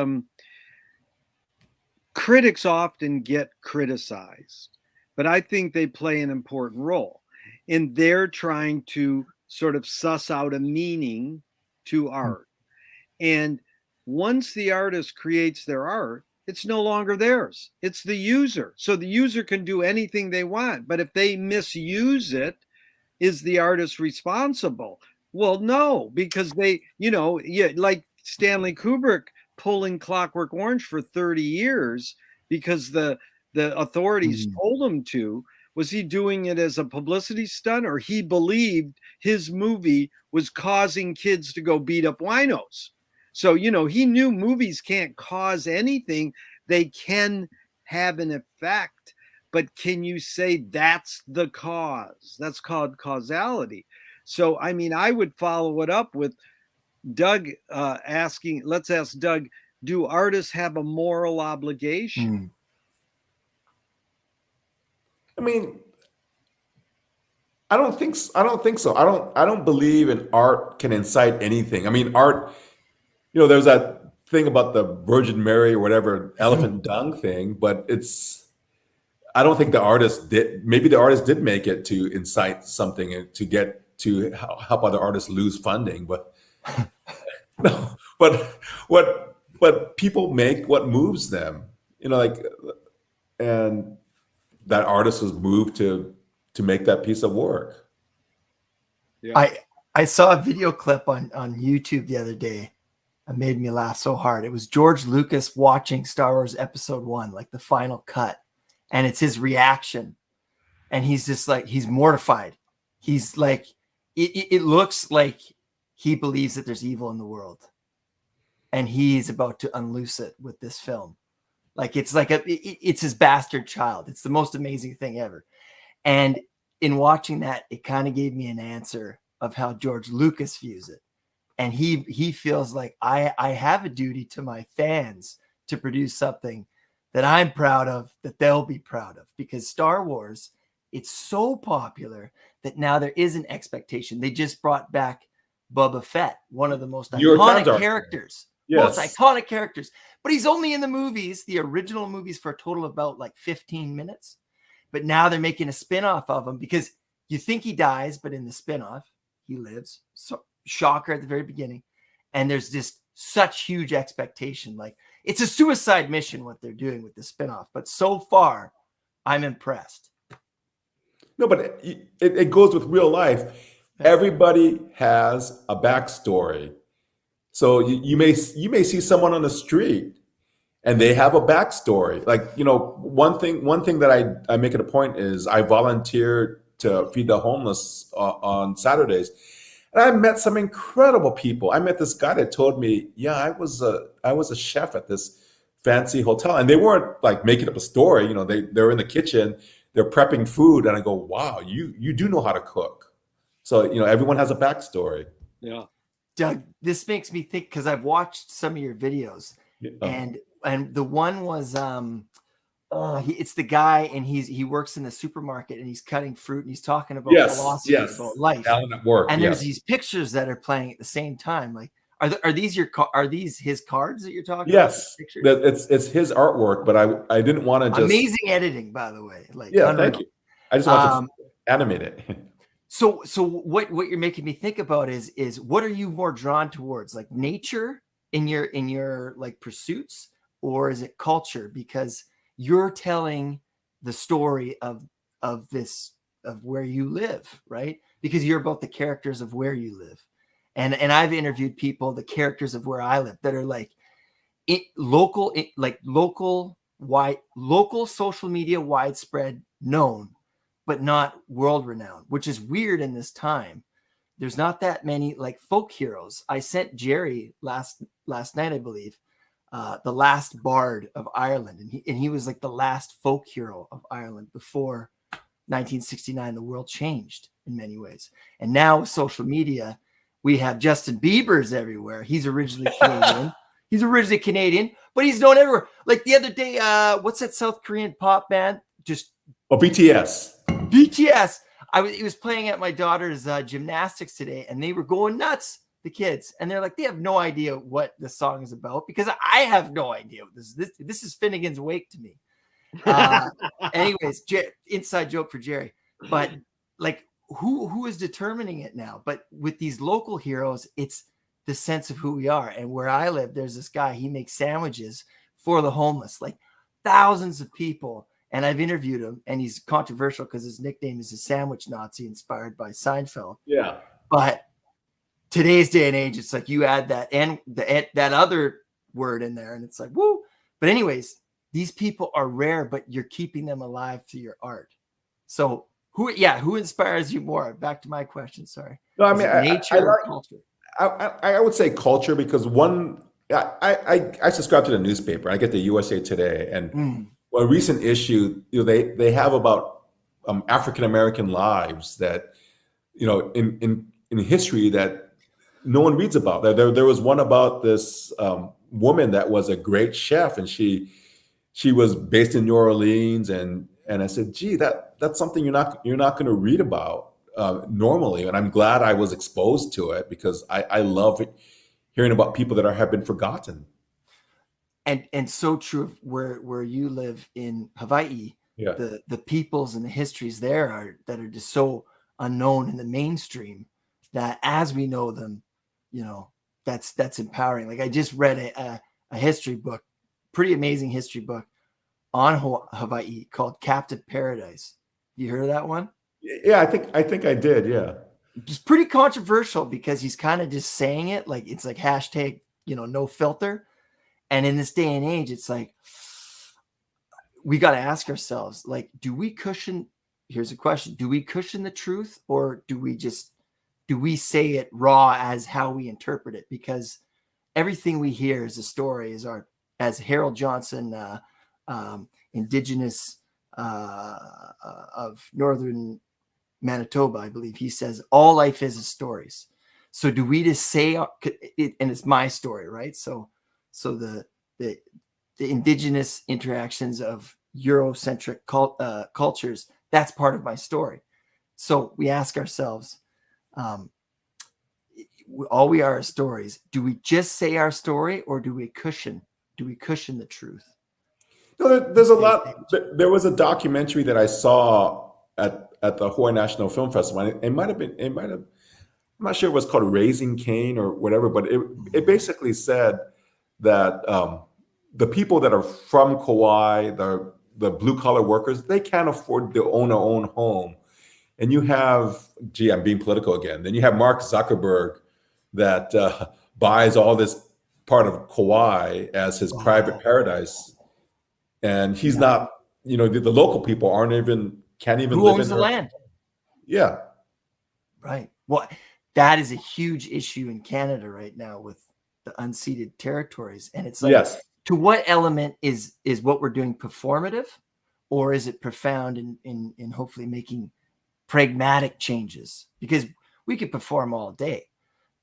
critics often get criticized, but I think they play an important role. And they're trying to sort of suss out a meaning to art. And once the artist creates their art, it's no longer theirs. It's the user. So the user can do anything they want. But if they misuse it, is the artist responsible? Well, no, because they, like Stanley Kubrick pulling Clockwork Orange for 30 years because the authorities told him to. Was he doing it as a publicity stunt, or he believed his movie was causing kids to go beat up winos? So, he knew movies can't cause anything. They can have an effect, but can you say that's the cause? That's called causality. So, I mean, I would follow it up with Doug asking, let's ask Doug, do artists have a moral obligation? I mean, I don't think so. I don't believe in art can incite anything. I mean, art, there's that thing about the Virgin Mary or whatever elephant dung thing, but I don't think the artist did. Maybe the artist did make it to incite something and to help other artists lose funding, but no. But people make what moves them, and that artist was moved to make that piece of work. Yeah. I saw a video clip on YouTube the other day. It made me laugh so hard. It was George Lucas watching Star Wars Episode 1, like the final cut. And it's his reaction. And he's just like, he's mortified. He's like, it looks like he believes that there's evil in the world. And he's about to unloose it with this film. Like, it's like it's his bastard child. It's the most amazing thing ever. And in watching that, it kind of gave me an answer of how George Lucas views it. And he feels like I have a duty to my fans to produce something that I'm proud of, that they'll be proud of, because Star Wars, it's so popular that now there is an expectation. They just brought back Boba Fett, one of the most iconic characters. Yes. Most iconic characters. But he's only in the movies, the original movies, for a total of about like 15 minutes. But now they're making a spinoff of him because you think he dies, but in the spinoff, he lives. So shocker at the very beginning. And there's just such huge expectation. Like, it's a suicide mission what they're doing with the spinoff. But so far, I'm impressed. No, but it goes with real life. Everybody has a backstory. So you may see someone on the street and they have a backstory. Like, one thing that I make it a point is I volunteer to feed the homeless on Saturdays. And I met some incredible people. I met this guy that told me, yeah, I was a chef at this fancy hotel. And they weren't like making up a story. They're in the kitchen, they're prepping food. And I go, wow, you do know how to cook. So, everyone has a backstory. Yeah. Doug, this makes me think, because I've watched some of your videos, and the one was it's the guy, and he works in the supermarket and he's cutting fruit and he's talking about philosophy, about life, at work, and there's these pictures that are playing at the same time. Like, are these his cards that you're talking about? Yes, it's his artwork, but I didn't want to just amazing editing, by the way. Like, thank you. I just want to animate it. So what you're making me think about is what are you more drawn towards, like nature in your like pursuits, or is it culture? Because you're telling the story of where you live, right? Because you're about the characters of where you live. And I've interviewed people, the characters of where I live, that are like local social media widespread known, but not world renowned, which is weird in this time. There's not that many like folk heroes. I sent Jerry last night, I believe, the last bard of Ireland. And he was like the last folk hero of Ireland before 1969. The world changed in many ways. And now with social media, we have Justin Bieber's everywhere. He's originally Canadian. But he's known everywhere. Like the other day, what's that South Korean pop band? BTS. He was playing at my daughter's gymnastics today, and they were going nuts, the kids. And they're like, they have no idea what the song is about, because I have no idea what this is Finnegan's Wake to me. Anyways, inside joke for Jerry. But like, who is determining it now? But with these local heroes, it's the sense of who we are. And where I live, there's this guy, he makes sandwiches for the homeless, like thousands of people. And I've interviewed him, and he's controversial because his nickname is a sandwich Nazi, inspired by Seinfeld. Yeah. But today's day and age, it's like you add that and that other word in there, and it's like, woo. But anyways, these people are rare, but you're keeping them alive through your art. So who inspires you more? Back to my question. Sorry. No, I mean, nature or culture? I would say culture, because one, I subscribe to the newspaper. I get the USA Today, and a recent issue, they have about African American lives that, in history that no one reads about. There was one about this woman that was a great chef, and she was based in New Orleans, and I said, gee, that's something you're not going to read about normally. And I'm glad I was exposed to it, because I love hearing about people that have been forgotten. And so true of where you live in Hawaii. Yeah. The peoples and the histories there that are just so unknown in the mainstream, that as we know them, that's empowering. Like I just read a history book, pretty amazing history book on Hawaii called Captive Paradise. You heard of that one? Yeah, I think I did. Yeah. It's pretty controversial because he's kind of just saying it like it's like hashtag, no filter. And in this day and age, it's like, we got to ask ourselves, like, here's a question. Do we cushion the truth, or do we say it raw as how we interpret it? Because everything we hear is a story, as Harold Johnson, indigenous of northern Manitoba, I believe he says, all life is stories. So do we just say it, and it's my story, right? So the indigenous interactions of Eurocentric cultures, that's part of my story. So we ask ourselves, all we are stories. Do we just say our story, or do we cushion the truth? No, there's a lot. There was a documentary that I saw at the Hawaii National Film Festival. It might have, I'm not sure it was called Raising Cain or whatever, but it basically said that the people that are from Kauai, the blue collar workers, they can't afford to own their own home. And you have, I'm being political again. Then you have Mark Zuckerberg that buys all this part of Kauai as his private paradise. And he's not, the local people can't even Who live owns in the land? Yeah. Right. Well, that is a huge issue in Canada right now with the unceded territories. And it's like, yes. To what element is what we're doing performative, or is it profound in hopefully making pragmatic changes? Because we could perform all day,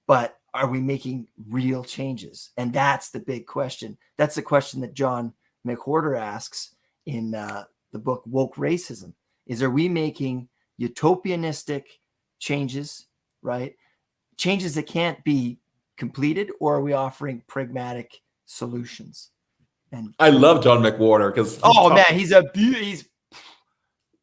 but are we making real changes? And that's the big question. That's the question that John McWhorter asks in the book Woke Racism, are we making utopianistic changes, right? Changes that can't be completed, or are we offering pragmatic solutions? And I love John McWhorter because he's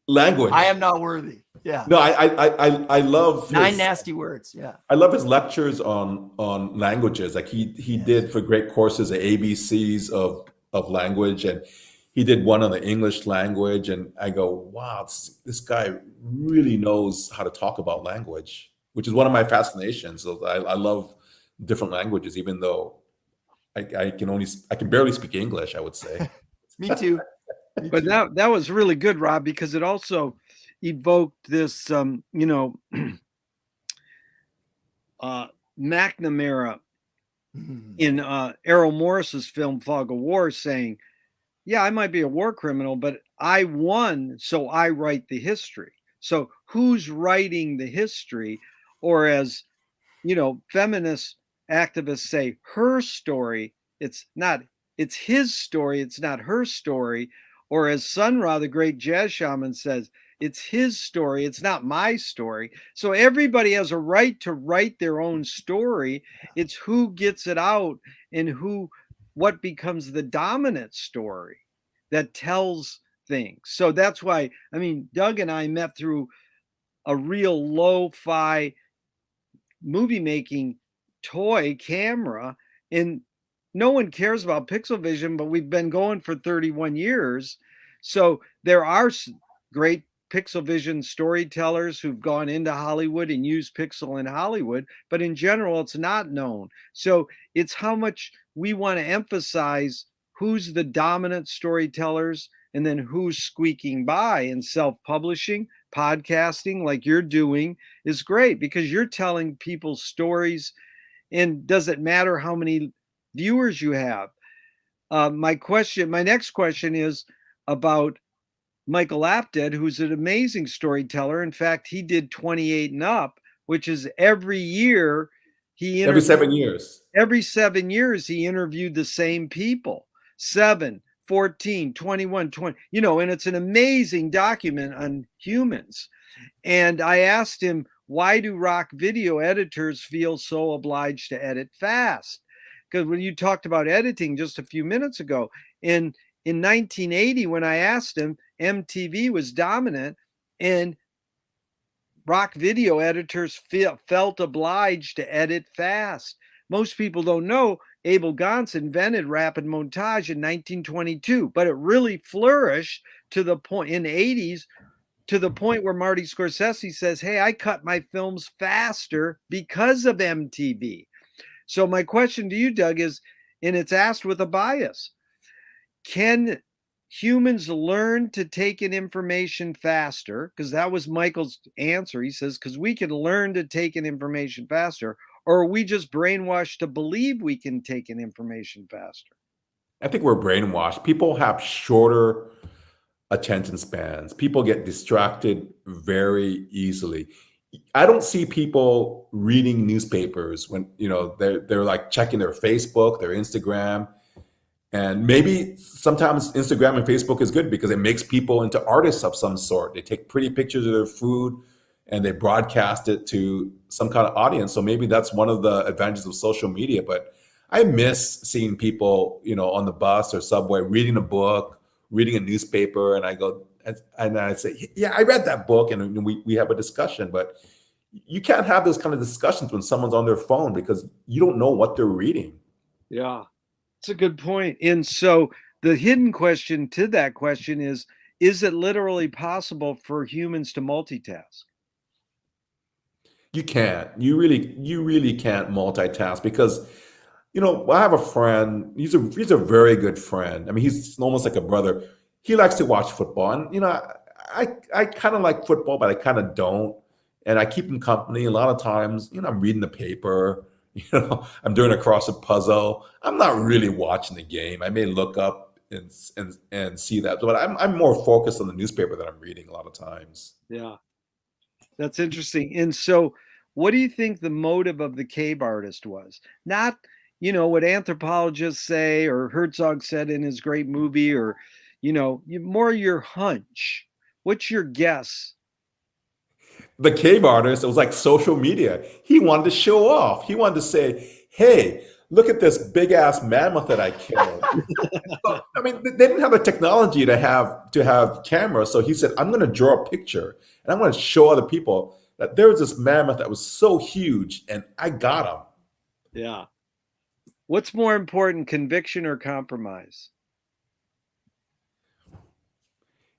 language. I am not worthy. Yeah. No, I love 9 nasty words. Yeah. I love his lectures on languages. Like he did for great courses, the ABCs of language, and he did one on the English language. And I go, wow, this guy really knows how to talk about language, which is one of my fascinations. So I love different languages, even though I can barely speak English, I would say. Me too. But that was really good, Rob, because it also evoked this, McNamara in Errol Morris's film Fog of War, saying, yeah, I might be a war criminal, but I won, so I write the history. So who's writing the history? Or as, feminist activists say, her story, it's his story, it's not her story. Or as Sun Ra, the great jazz shaman, says, it's his story, it's not my story. So everybody has a right to write their own story. It's who gets it out and what becomes the dominant story that tells things. So that's why, Doug and I met through a real lo-fi movie making toy camera, and no one cares about pixel vision, but we've been going for 31 years. So there are great pixel vision storytellers who've gone into Hollywood and used pixel in Hollywood, but in general, it's not known. So it's how much we want to emphasize who's the dominant storytellers and then who's squeaking by. And self-publishing, podcasting like you're doing is great because you're telling people stories. And does it matter how many viewers you have? My next question is about Michael Apted, who's an amazing storyteller. In fact, he did 28 and Up, which is every year Every 7 years. Every 7 years he interviewed the same people. 7, 14, 21, 20, and it's an amazing document on humans. And I asked him, why do rock video editors feel so obliged to edit fast? Because when you talked about editing just a few minutes ago, in 1980, when I asked him, MTV was dominant and rock video editors felt obliged to edit fast. Most people don't know Abel Gance invented rapid montage in 1922, but it really flourished to the point in the 80s, to the point where Marty Scorsese says, hey, I cut my films faster because of MTV. So my question to you, Doug, is, and it's asked with a bias, can humans learn to take in information faster? Because that was Michael's answer. He says, because we can learn to take in information faster, or are we just brainwashed to believe we can take in information faster? I think we're brainwashed. People have shorter attention spans. People get distracted very easily. I don't see people reading newspapers when they're like checking their Facebook, their Instagram. And maybe sometimes Instagram and Facebook is good because it makes people into artists of some sort. They take pretty pictures of their food and they broadcast it to some kind of audience. So maybe that's one of the advantages of social media. But I miss seeing people, on the bus or subway reading a book, reading a newspaper, and I go and I say, yeah, I read that book, and we have a discussion. But you can't have those kind of discussions when someone's on their phone because you don't know what they're reading. Yeah. That's a good point. And so the hidden question to that question is it literally possible for humans to multitask? You can't. You really can't multitask because, I have a friend. He's a very good friend. I mean, he's almost like a brother. He likes to watch football, and I kind of like football, but I kind of don't. And I keep him company. A lot of times, I'm reading the paper. I'm doing a crossword puzzle. I'm not really watching the game. I may look up and see that, but I'm more focused on the newspaper that I'm reading a lot of times. Yeah, that's interesting. And so, what do you think the motive of the cave artist was? Not, what anthropologists say or Herzog said in his great movie, or, more your hunch. What's your guess? The cave artist, it was like social media. He wanted to show off. He wanted to say, hey, look at this big ass mammoth that I killed. So, I mean, they didn't have the technology to have cameras. So he said, I'm going to draw a picture and I'm going to show other people that there was this mammoth that was so huge and I got him. Yeah. What's more important, conviction or compromise?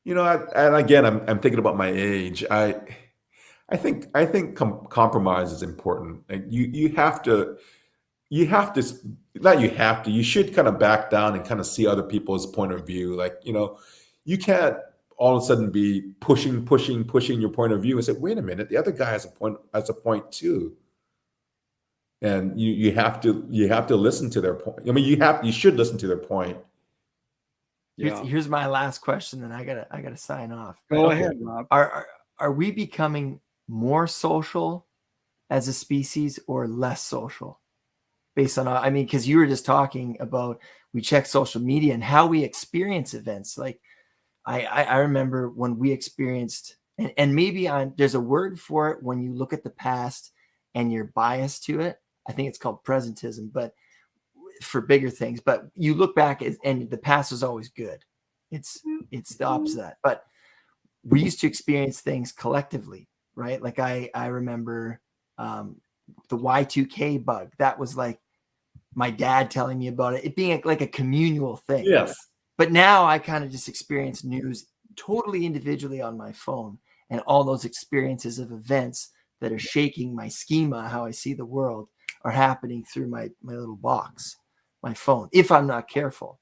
And again, I'm thinking about my age. I think compromise is important. Like you should kind of back down and kind of see other people's point of view. Like, you can't all of a sudden be pushing your point of view and say, wait a minute, the other guy has a point too. And you have to listen to their point. I mean, you should listen to their point. Yeah. Here's my last question, and I gotta sign off. Go ahead, Rob. Are we becoming more social as a species or less social based on because you were just talking about we check social media and how we experience events. Like I remember when we experienced and maybe there's a word for it when you look at the past and you're biased to it. I think it's called presentism, but for bigger things. But you look back and the past is always good. It's the opposite of that. But we used to experience things collectively, right? Like I remember the Y2K bug. That was like my dad telling me about it being like a communal thing. Yes. But now I kind of just experience news totally individually on my phone, and all those experiences of events that are shaking my schema, how I see the world, are happening through my little box, my phone, if I'm not careful.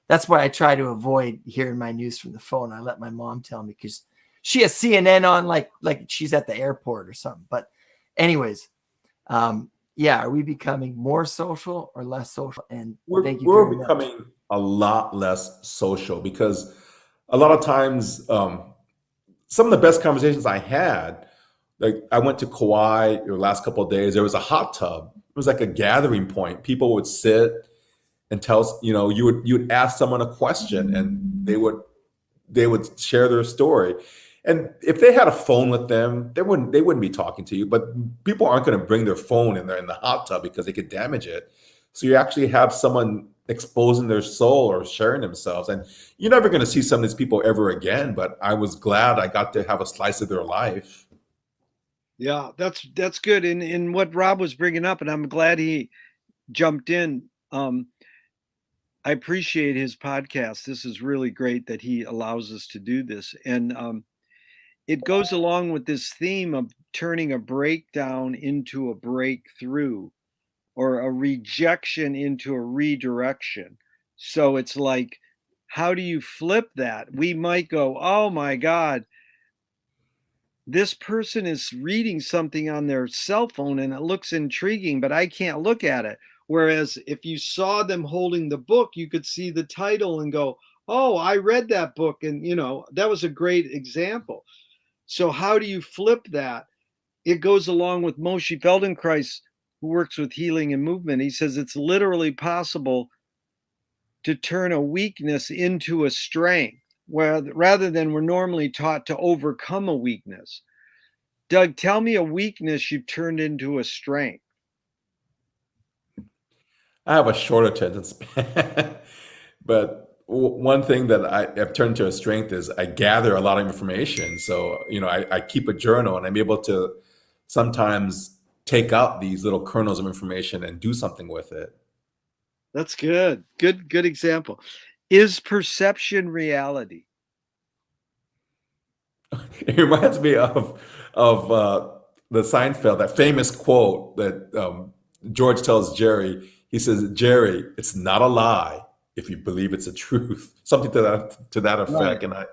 That's why I try to avoid hearing my news from the phone. I let my mom tell me because she has CNN on like she's at the airport or something. But anyways, yeah, are we becoming more social or less social? And thank you We're very much. becoming a lot less social because a lot of times some of the best conversations I had, like I went to Kauai the last couple of days, there was a hot tub. It was like a gathering point. People would sit and tell, you would ask someone a question and they would share their story. And if they had a phone with them, they wouldn't be talking to you. But people aren't going to bring their phone in the hot tub because they could damage it. So you actually have someone exposing their soul or sharing themselves. And you're never going to see some of these people ever again. But I was glad I got to have a slice of their life. Yeah, that's good. And what Rob was bringing up, and I'm glad he jumped in. I appreciate his podcast. This is really great that he allows us to do this. And it goes along with this theme of turning a breakdown into a breakthrough, or a rejection into a redirection. So it's like, how do you flip that? We might go, oh my God, this person is reading something on their cell phone and it looks intriguing, but I can't look at it. Whereas if you saw them holding the book, you could see the title and go, oh, I read that book. And, that was a great example. So how do you flip that? It goes along with Moshe Feldenkrais, who works with healing and movement. He says it's literally possible to turn a weakness into a strength, where rather than we're normally taught to overcome a weakness. Doug, tell me a weakness you've turned into a strength. I have a short attention span, but one thing that I've turned to a strength is I gather a lot of information. So, I keep a journal and I'm able to sometimes take out these little kernels of information and do something with it. That's good. Good example. Is perception reality? It reminds me of the Seinfeld, that famous quote that George tells Jerry. He says, "Jerry, it's not a lie if you believe it's a truth." Something to that effect. Right.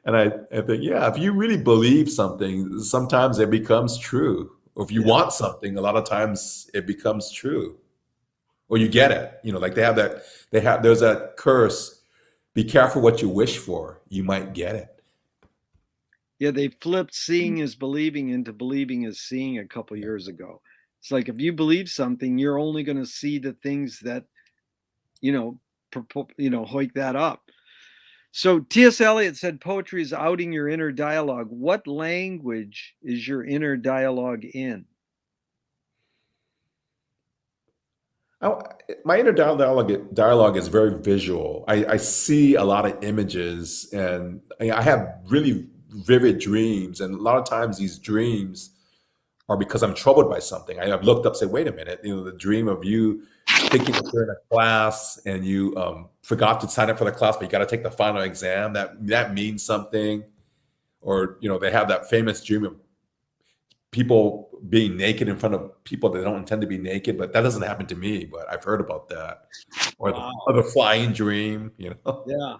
And I think, yeah, if you really believe something, sometimes it becomes true. Or if you want something, a lot of times it becomes true. Or you get it. Like there's that curse. Be careful what you wish for. You might get it. Yeah, they flipped seeing is believing into believing is seeing a couple years ago. It's like if you believe something, you're only going to see the things that, hoik that up. So T.S. Eliot said poetry is outing your inner dialogue. What language is your inner dialogue in? My inner dialogue is very visual. I see a lot of images, and I have really vivid dreams. And a lot of times these dreams are because I'm troubled by something. I've looked up, say, wait a minute, the dream of you thinking that you're in a class and you forgot to sign up for the class, but you got to take the final exam. That means something. Or, they have that famous dream of people being naked in front of people that don't intend to be naked, but that doesn't happen to me, but I've heard about that. Or the flying dream, Yeah.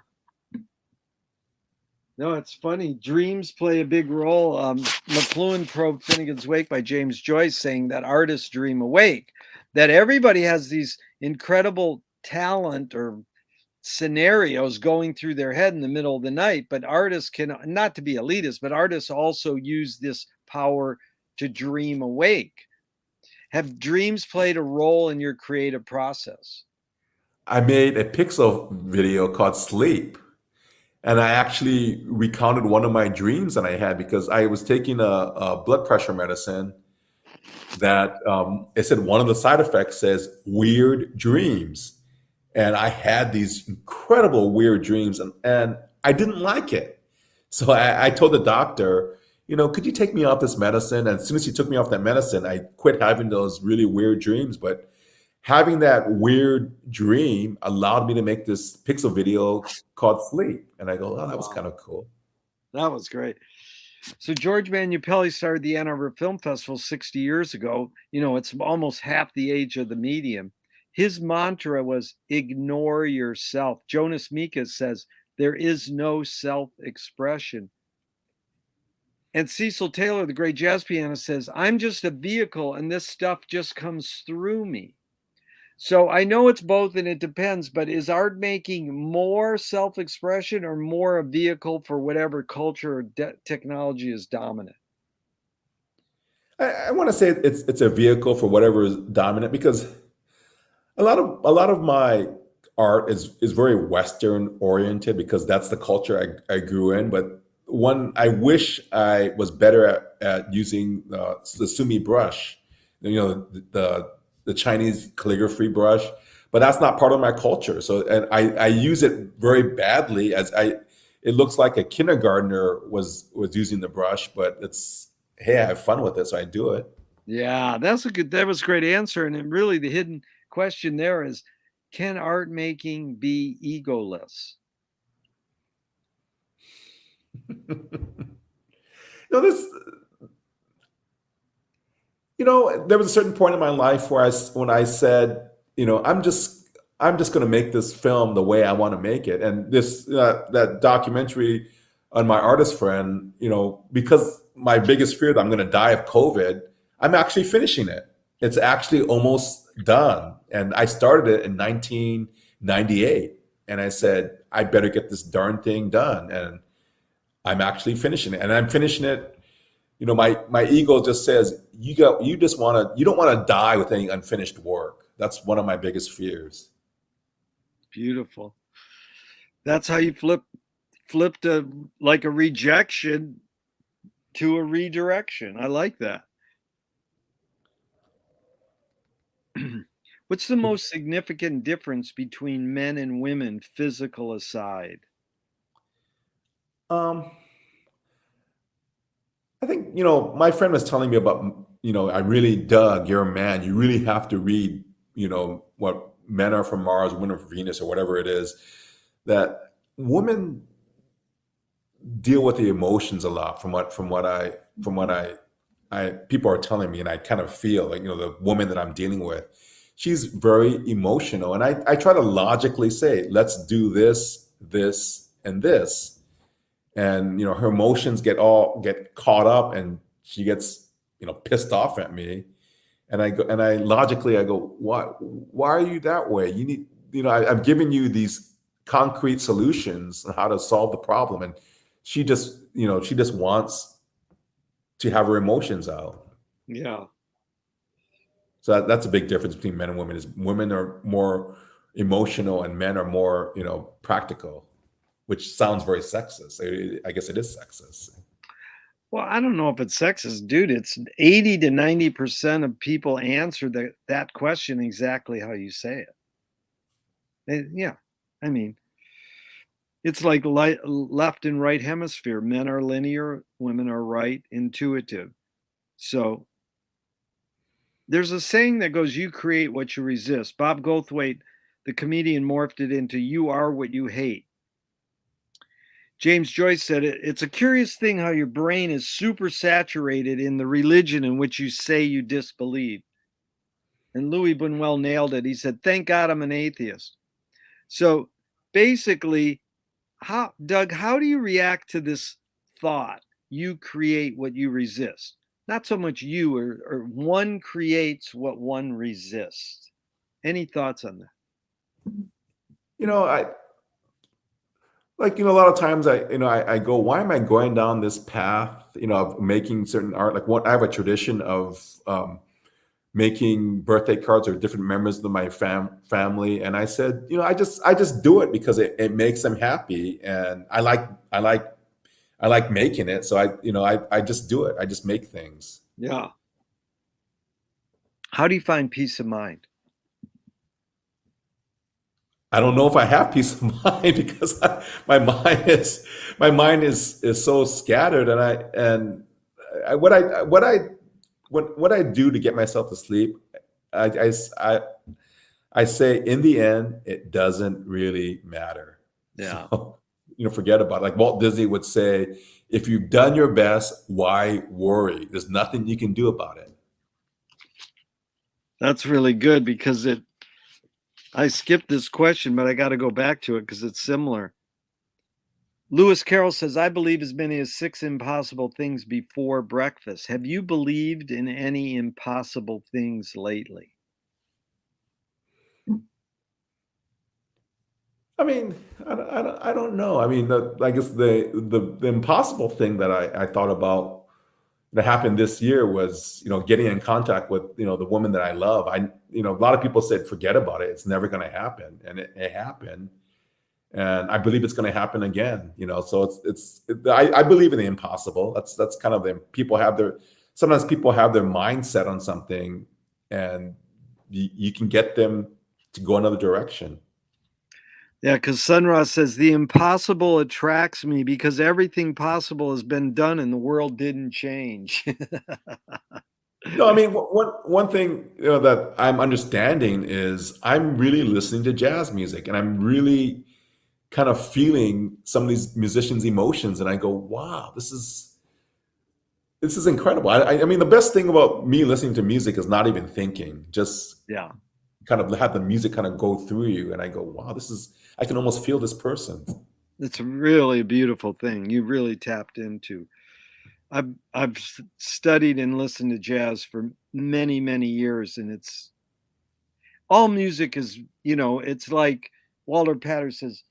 No, it's funny. Dreams play a big role. McLuhan probed Finnegan's Wake by James Joyce, saying that artists dream awake, that everybody has these incredible talent or scenarios going through their head in the middle of the night, but artists can, not to be elitist, but artists also use this power to dream awake. Have dreams played a role in your creative process? I made a Pixel video called Sleep. And I actually recounted one of my dreams that I had because I was taking a blood pressure medicine that it said one of the side effects says weird dreams. And I had these incredible weird dreams and I didn't like it. So I told the doctor, could you take me off this medicine? And as soon as he took me off that medicine, I quit having those really weird dreams. But having that weird dream allowed me to make this pixel video called Sleep. And I go, oh, that was kind of cool. That was great. So George Manupelli started the Ann Arbor Film Festival 60 years ago. You know, it's almost half the age of the medium. His mantra was ignore yourself. Jonas Mekas says there is no self-expression. And Cecil Taylor, the great jazz pianist, says, I'm just a vehicle and this stuff just comes through me. So I know it's both and it depends, but is art making more self-expression or more a vehicle for whatever culture or technology is dominant? I want to say it's a vehicle for whatever is dominant, because a lot of my art is very Western oriented, because that's the culture I grew in. But I wish I was better at using the sumi brush, you know, the Chinese calligraphy brush, but that's not part of my culture. So, and I use it very badly, it looks like a kindergartner was using the brush, but hey, I have fun with it, so I do it. Yeah, that was a great answer. And really the hidden question there is, can art making be egoless? No, there was a certain point in my life where when I said, I'm just going to make this film the way I want to make it. And that documentary on my artist friend, because my biggest fear that I'm going to die of COVID, I'm actually finishing it. It's actually almost done. And I started it in 1998. And I said, I better get this darn thing done. And I'm actually finishing it. And I'm finishing it. My ego just says, you don't want to die with any unfinished work. That's one of my biggest fears. Beautiful. That's how you flipped a rejection to a redirection. I like that. What's the most significant difference between men and women, physical aside? I think, my friend was telling me about, I really dug, you're a man, you really have to read, what men are from Mars, women are from Venus, or whatever it is, that women deal with the emotions a lot from what I people are telling me, and I kind of feel like, the woman that I'm dealing with, she's very emotional. And I try to logically say, let's do this, this, and this. And, her emotions get caught up, and she gets, pissed off at me. And I go, why are you that way? You need, I'm giving you these concrete solutions on how to solve the problem. And she just wants to have her emotions out. Yeah. So that's a big difference between men and women, is women are more emotional and men are more, practical, which sounds very sexist. I guess it is sexist. Well, I don't know if it's sexist, dude. It's 80 to 90% of people answer that question exactly how you say it. Yeah. I mean, it's like left and right hemisphere. Men are linear, women are right, intuitive. So there's a saying that goes, you create what you resist. Bob Goldthwait, the comedian, morphed it into you are what you hate. James Joyce said, it's a curious thing how your brain is super saturated in the religion in which you say you disbelieve. And Louis Buñuel nailed it. He said, thank God I'm an atheist. So basically, Doug, how do you react to this thought? You create what you resist. Not so much you, or one creates what one resists. Any thoughts on that? A lot of times I go, why am I going down this path, of making certain art? Like I have a tradition of making birthday cards or different members of my family. And I said, I just do it because it makes them happy. And I like making it. So I just do it. I just make things. Yeah. How do you find peace of mind? I don't know if I have peace of mind, because my mind is so scattered, and what I do to get myself to sleep, I I say in the end, it doesn't really matter. Yeah. So, forget about it. Like Walt Disney would say, if you've done your best, why worry? There's nothing you can do about it. That's really good because I skipped this question, but I got to go back to it because it's similar. Lewis Carroll says, I believe as many as 6 impossible things before breakfast. Have you believed in any impossible things lately? I mean, I don't know. I mean, I guess the impossible thing that I thought about that happened this year was, getting in contact with, the woman that I love. A lot of people said, forget about it. It's never going to happen. And it happened. And I believe it's going to happen again, so I believe in the impossible. That's kind of sometimes people have their mindset on something, and you can get them to go another direction. Yeah, because Sunra says the impossible attracts me because everything possible has been done and the world didn't change. No, I mean, one thing that I'm understanding is I'm really listening to jazz music, and I'm really kind of feeling some of these musicians' emotions, and I go, wow, this is incredible. I mean, the best thing about me listening to music is not even thinking, just Yeah. kind of have the music kind of go through you, and I go, wow, I can almost feel this person. It's really a beautiful thing. You really tapped into. I've studied and listened to jazz for many, many years, and it's all music is, it's like Walter Patterson says,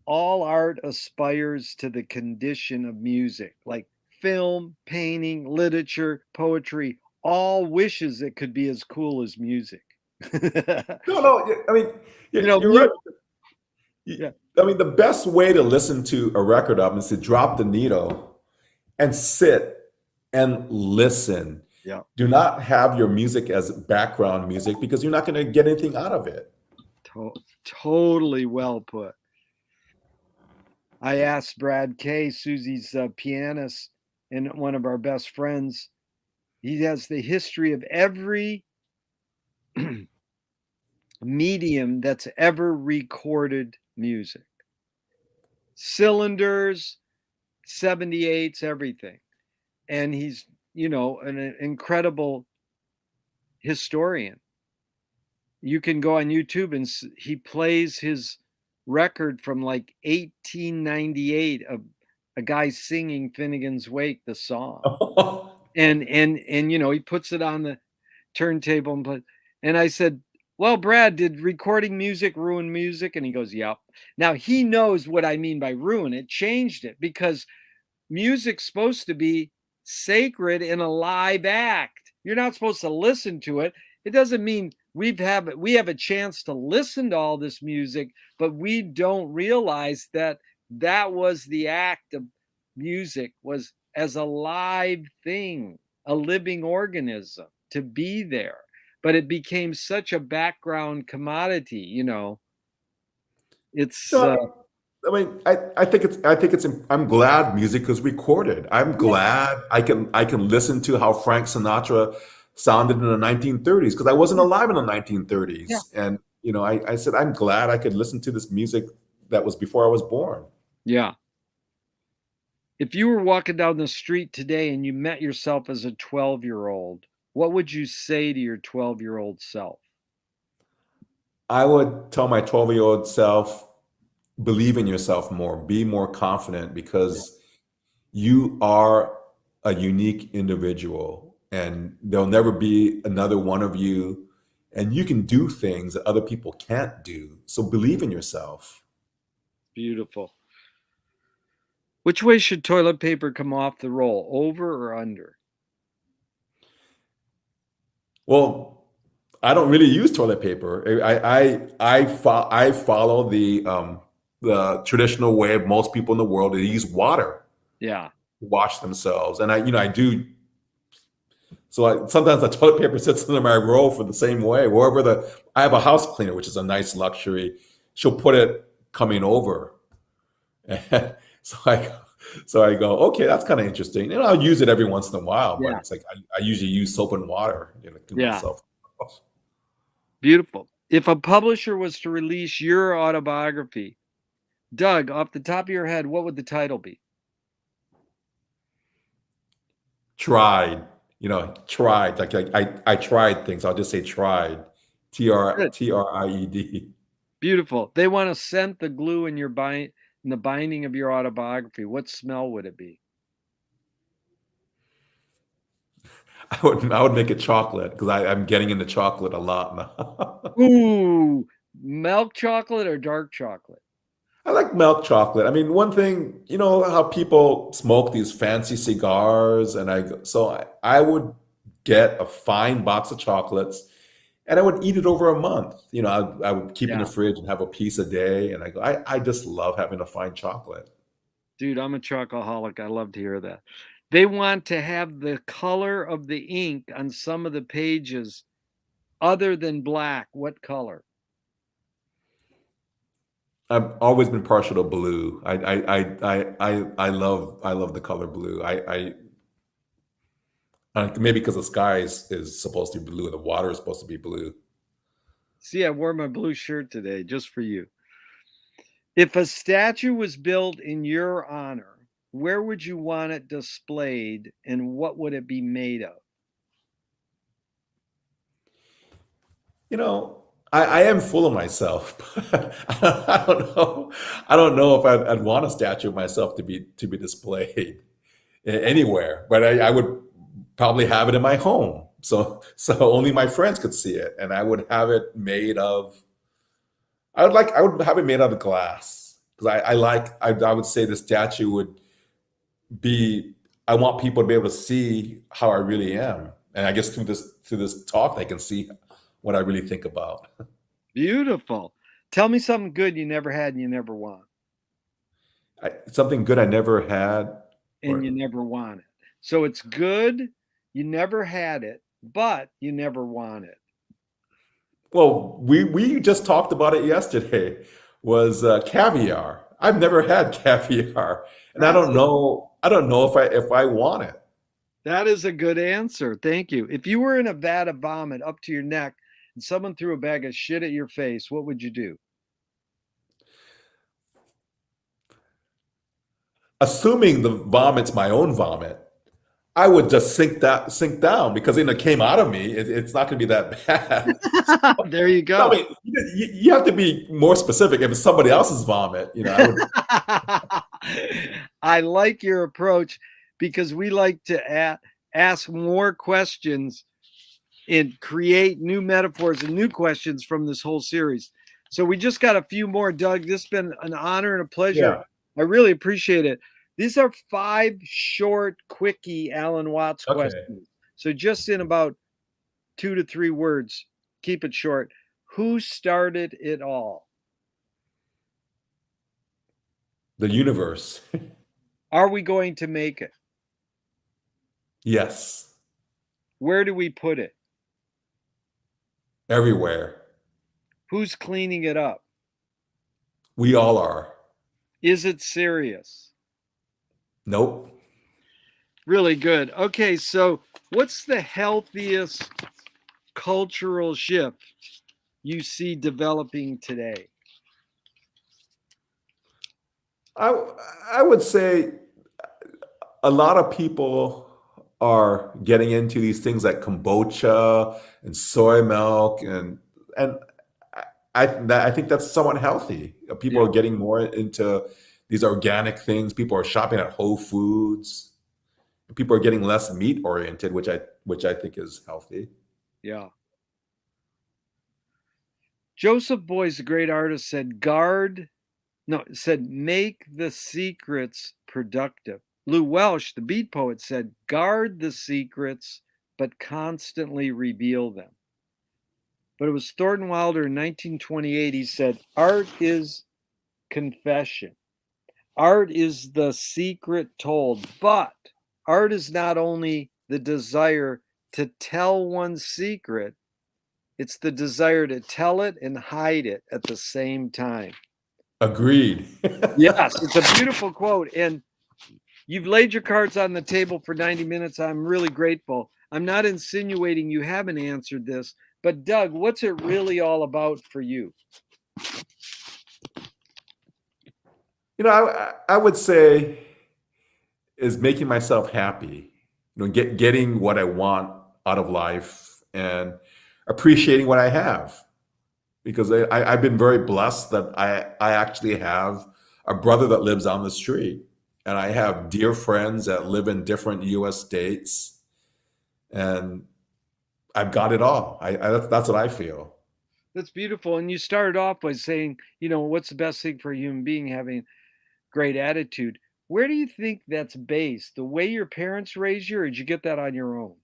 all art aspires to the condition of music, like film, painting, literature, poetry, all wishes it could be as cool as music. No, I mean, you're right. Yeah. I mean, the best way to listen to a record album is to drop the needle and sit and listen. Yeah. Do not have your music as background music because you're not going to get anything out of it. Totally well put. I asked Brad Kay, Susie's pianist and one of our best friends. He has the history of every medium that's ever recorded music. Cylinders, 78s, everything. And he's, an incredible historian. You can go on YouTube and he plays his record from like 1898 of a guy singing Finnegan's Wake, the song. and he puts it on the turntable and I said, well, Brad, did recording music ruin music? And he goes, yep. Now he knows what I mean by ruin. It changed it because music's supposed to be sacred in a live act. You're not supposed to listen to it. It doesn't mean we have a chance to listen to all this music, but we don't realize that was the act of music, was as a live thing, a living organism, to be there. But it became such a background commodity, It's I mean, I think it's I'm glad music is recorded. I'm glad I can listen to how Frank Sinatra sounded in the 1930s because I wasn't alive in the 1930s. Yeah. And I said I'm glad I could listen to this music that was before I was born. Yeah. If you were walking down the street today and you met yourself as a 12-year-old, what would you say to your 12-year-old self? I would tell my 12-year-old self, believe in yourself more, be more confident because you are a unique individual and there'll never be another one of you. And you can do things that other people can't do. So believe in yourself. Beautiful. Which way should toilet paper come off the roll, over or under? Well, I don't really use toilet paper. I follow the traditional way of most people in the world. They use water. Yeah. To wash themselves, and I do. So sometimes the toilet paper sits under my roll for the same way. I have a house cleaner, which is a nice luxury. She'll put it coming over. So I go, okay, that's kind of interesting. And I'll use it every once in a while, but it's like I usually use soap and water to clean myself off. Beautiful. If a publisher was to release your autobiography, Doug, off the top of your head, what would the title be? Tried, tried. Like I tried things. I'll just say tried. Good. Tried. Beautiful. They want to scent the glue in in the binding of your autobiography. What smell would it be? I would make it chocolate because I'm getting into chocolate a lot now. Ooh, milk chocolate or dark chocolate? I like milk chocolate. I mean, one thing, you know how people smoke these fancy cigars, and I would get a fine box of chocolates, and I would eat it over a month. I would keep in the Yeah. fridge and have a piece a day, and I just love having a fine chocolate. Dude, I'm a chocoholic. I love to hear that. They want to have the color of the ink on some of the pages other than black. What color? I've always been partial to blue. I love the color blue. Maybe because the sky is supposed to be blue and the water is supposed to be blue. See, I wore my blue shirt today just for you. If a statue was built in your honor, where would you want it displayed and what would it be made of? You know, I am full of myself, but I don't know. I don't know if I'd want a statue of myself to be displayed anywhere, but I would probably have it in my home, so only my friends could see it, and I would have it made of. I would have it made out of glass because I would say the statue would be. I want people to be able to see how I really am, and I guess through this talk they can see what I really think about. Beautiful. Tell me something good you never had and you never want, Something good I never had, and you or never wanted. So it's good, you never had it, but you never want it. well, we just talked about it yesterday. Was caviar. I've never had caviar, and I That's don't a know. I don't know if I want it. That is a good answer. Thank you. If you were in a vat of vomit up to your neck and someone threw a bag of shit at your face, what would you do? Assuming the vomit's my own vomit, I would just sink down because it came out of me. It's not going to be that bad. There you I go. mean, you have to be more specific. If it's somebody else's vomit, I would. I like your approach because we like to ask more questions and create new metaphors and new questions from this whole series. So we just got a few more, Doug. This has been an honor and a pleasure. Yeah. I really appreciate it. These are 5 short, quickie Alan Watts Okay. questions. So just in about 2 to 3 words, keep it short. Who started it all? The universe. Are we going to make it? Yes. Where do we put it? Everywhere. Who's cleaning it up? We all are. Is it serious? Nope. Really good. Okay, so what's the healthiest cultural shift you see developing today? I would say a lot of people are getting into these things like kombucha and soy milk, and I think that's somewhat healthy. People Yeah. are getting more into these organic things. People are shopping at Whole Foods. People are getting less meat oriented, which I think is healthy. Yeah. Joseph Beuys, the great artist, said, make the secrets productive. Lou Welsh, the beat poet, said, guard the secrets, but constantly reveal them. But it was Thornton Wilder in 1928. He said, art is confession. Art is the secret told, but art is not only the desire to tell one's secret, it's the desire to tell it and hide it at the same time. Agreed. Yes, it's a beautiful quote. And you've laid your cards on the table for 90 minutes. I'm really grateful. I'm not insinuating you haven't answered this, But Doug, what's it really all about for you? I would say is making myself happy, getting what I want out of life and appreciating what I have. Because I've been very blessed that I actually have a brother that lives on the street, and I have dear friends that live in different U.S. states, and I've got it all. That's what I feel. That's beautiful. And you started off by saying, what's the best thing for a human being? Having great attitude. Where do you think that's based? The way your parents raised you, or did you get that on your own?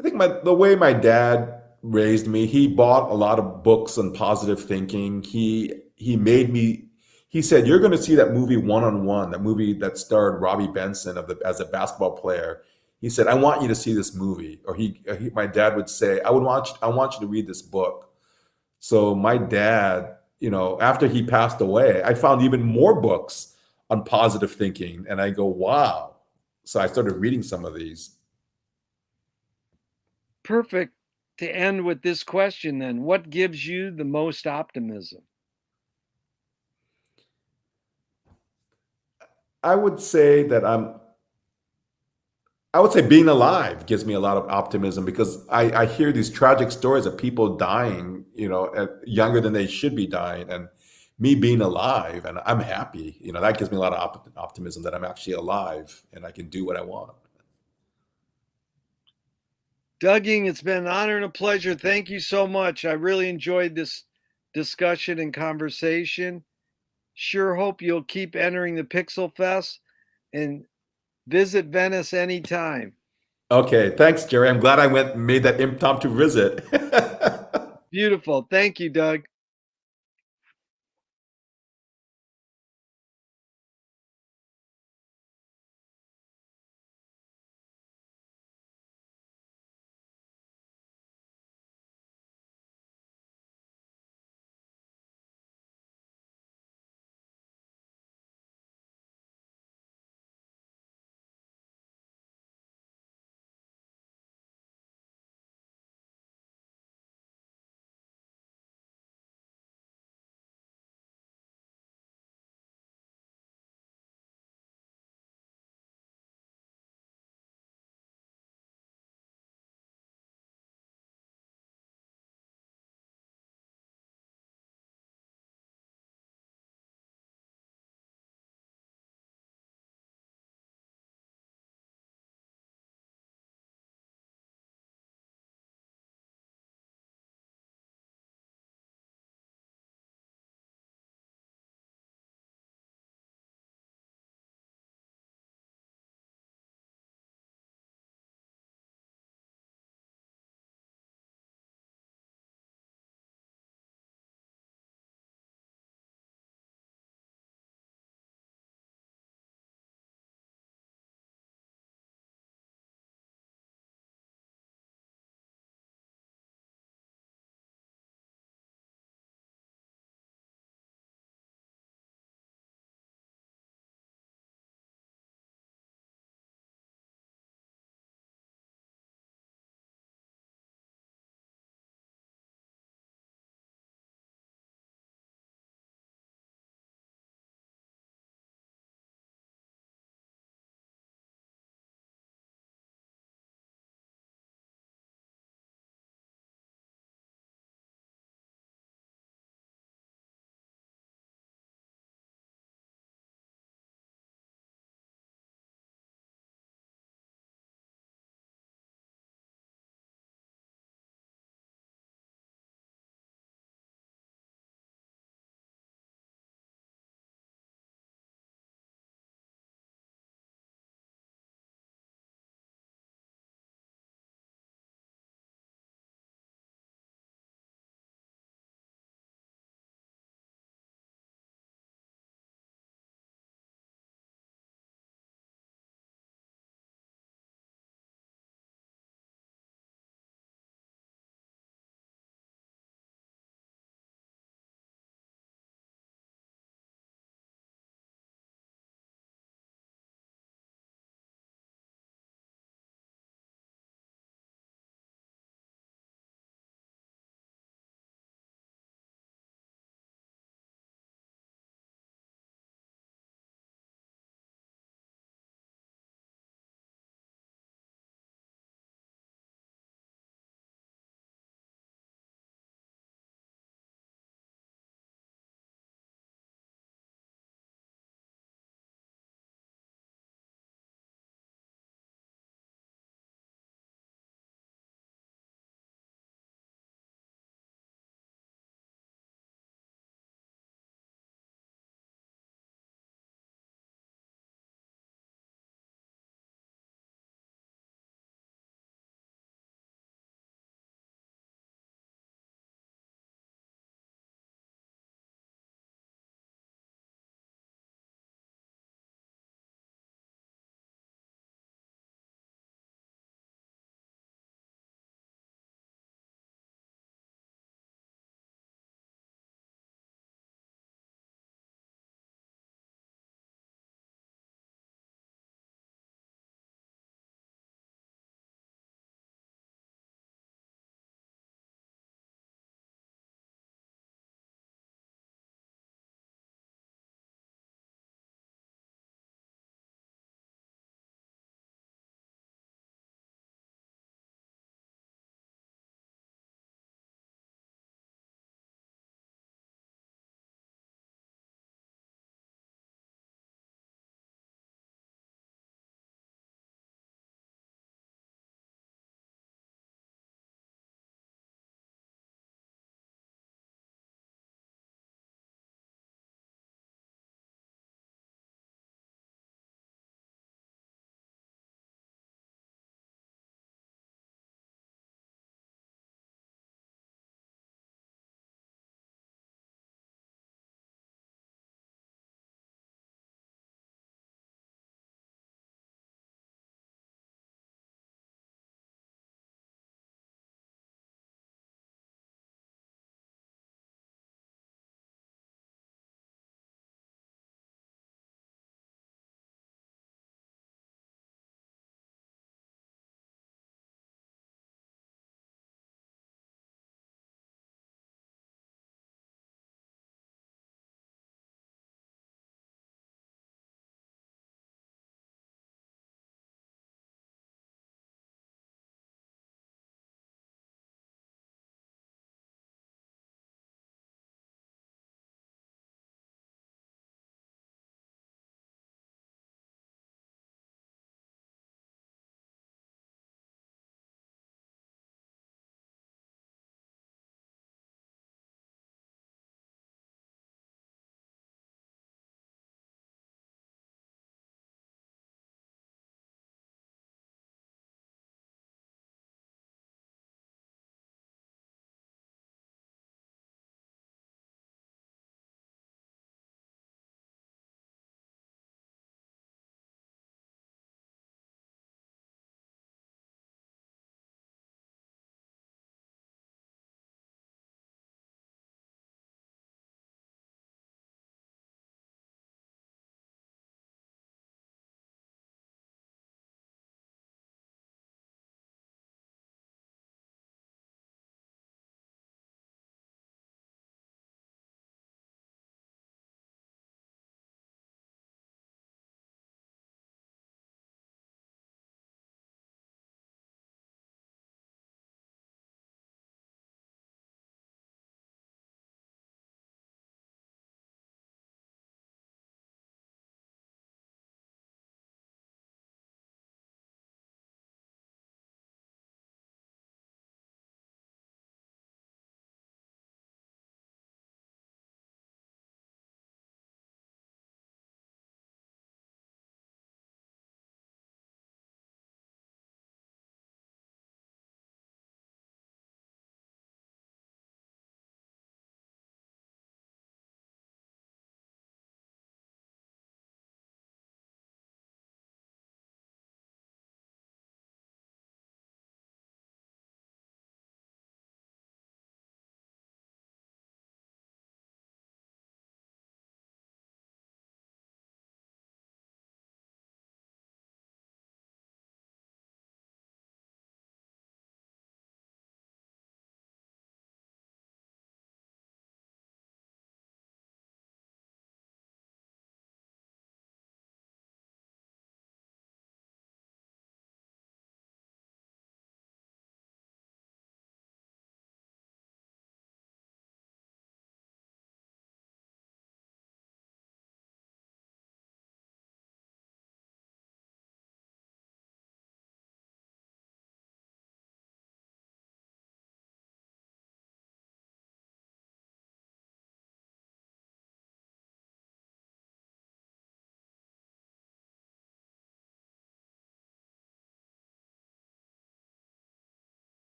I think the way my dad raised me, he bought a lot of books on positive thinking. He made me. He said, "You're going to see that movie One on One, that movie that starred Robbie Benson as a basketball player." He said, "I want you to see this movie." Or my dad would say, I want you to read this book." So my dad, after he passed away, I found even more books on positive thinking, and I go, "Wow!" So I started reading some of these. Perfect to end with this question then. What gives you the most optimism? I would say that I would say being alive gives me a lot of optimism because I hear these tragic stories of people dying, younger than they should be dying, and me being alive and I'm happy, that gives me a lot of optimism that I'm actually alive and I can do what I want. Doug Ing, it's been an honor and a pleasure. Thank you so much. I really enjoyed this discussion and conversation. Sure hope you'll keep entering the Pixel Fest and visit Venice anytime. Okay, thanks, Jerry. I'm glad I made that impromptu visit. Beautiful. Thank you, Doug.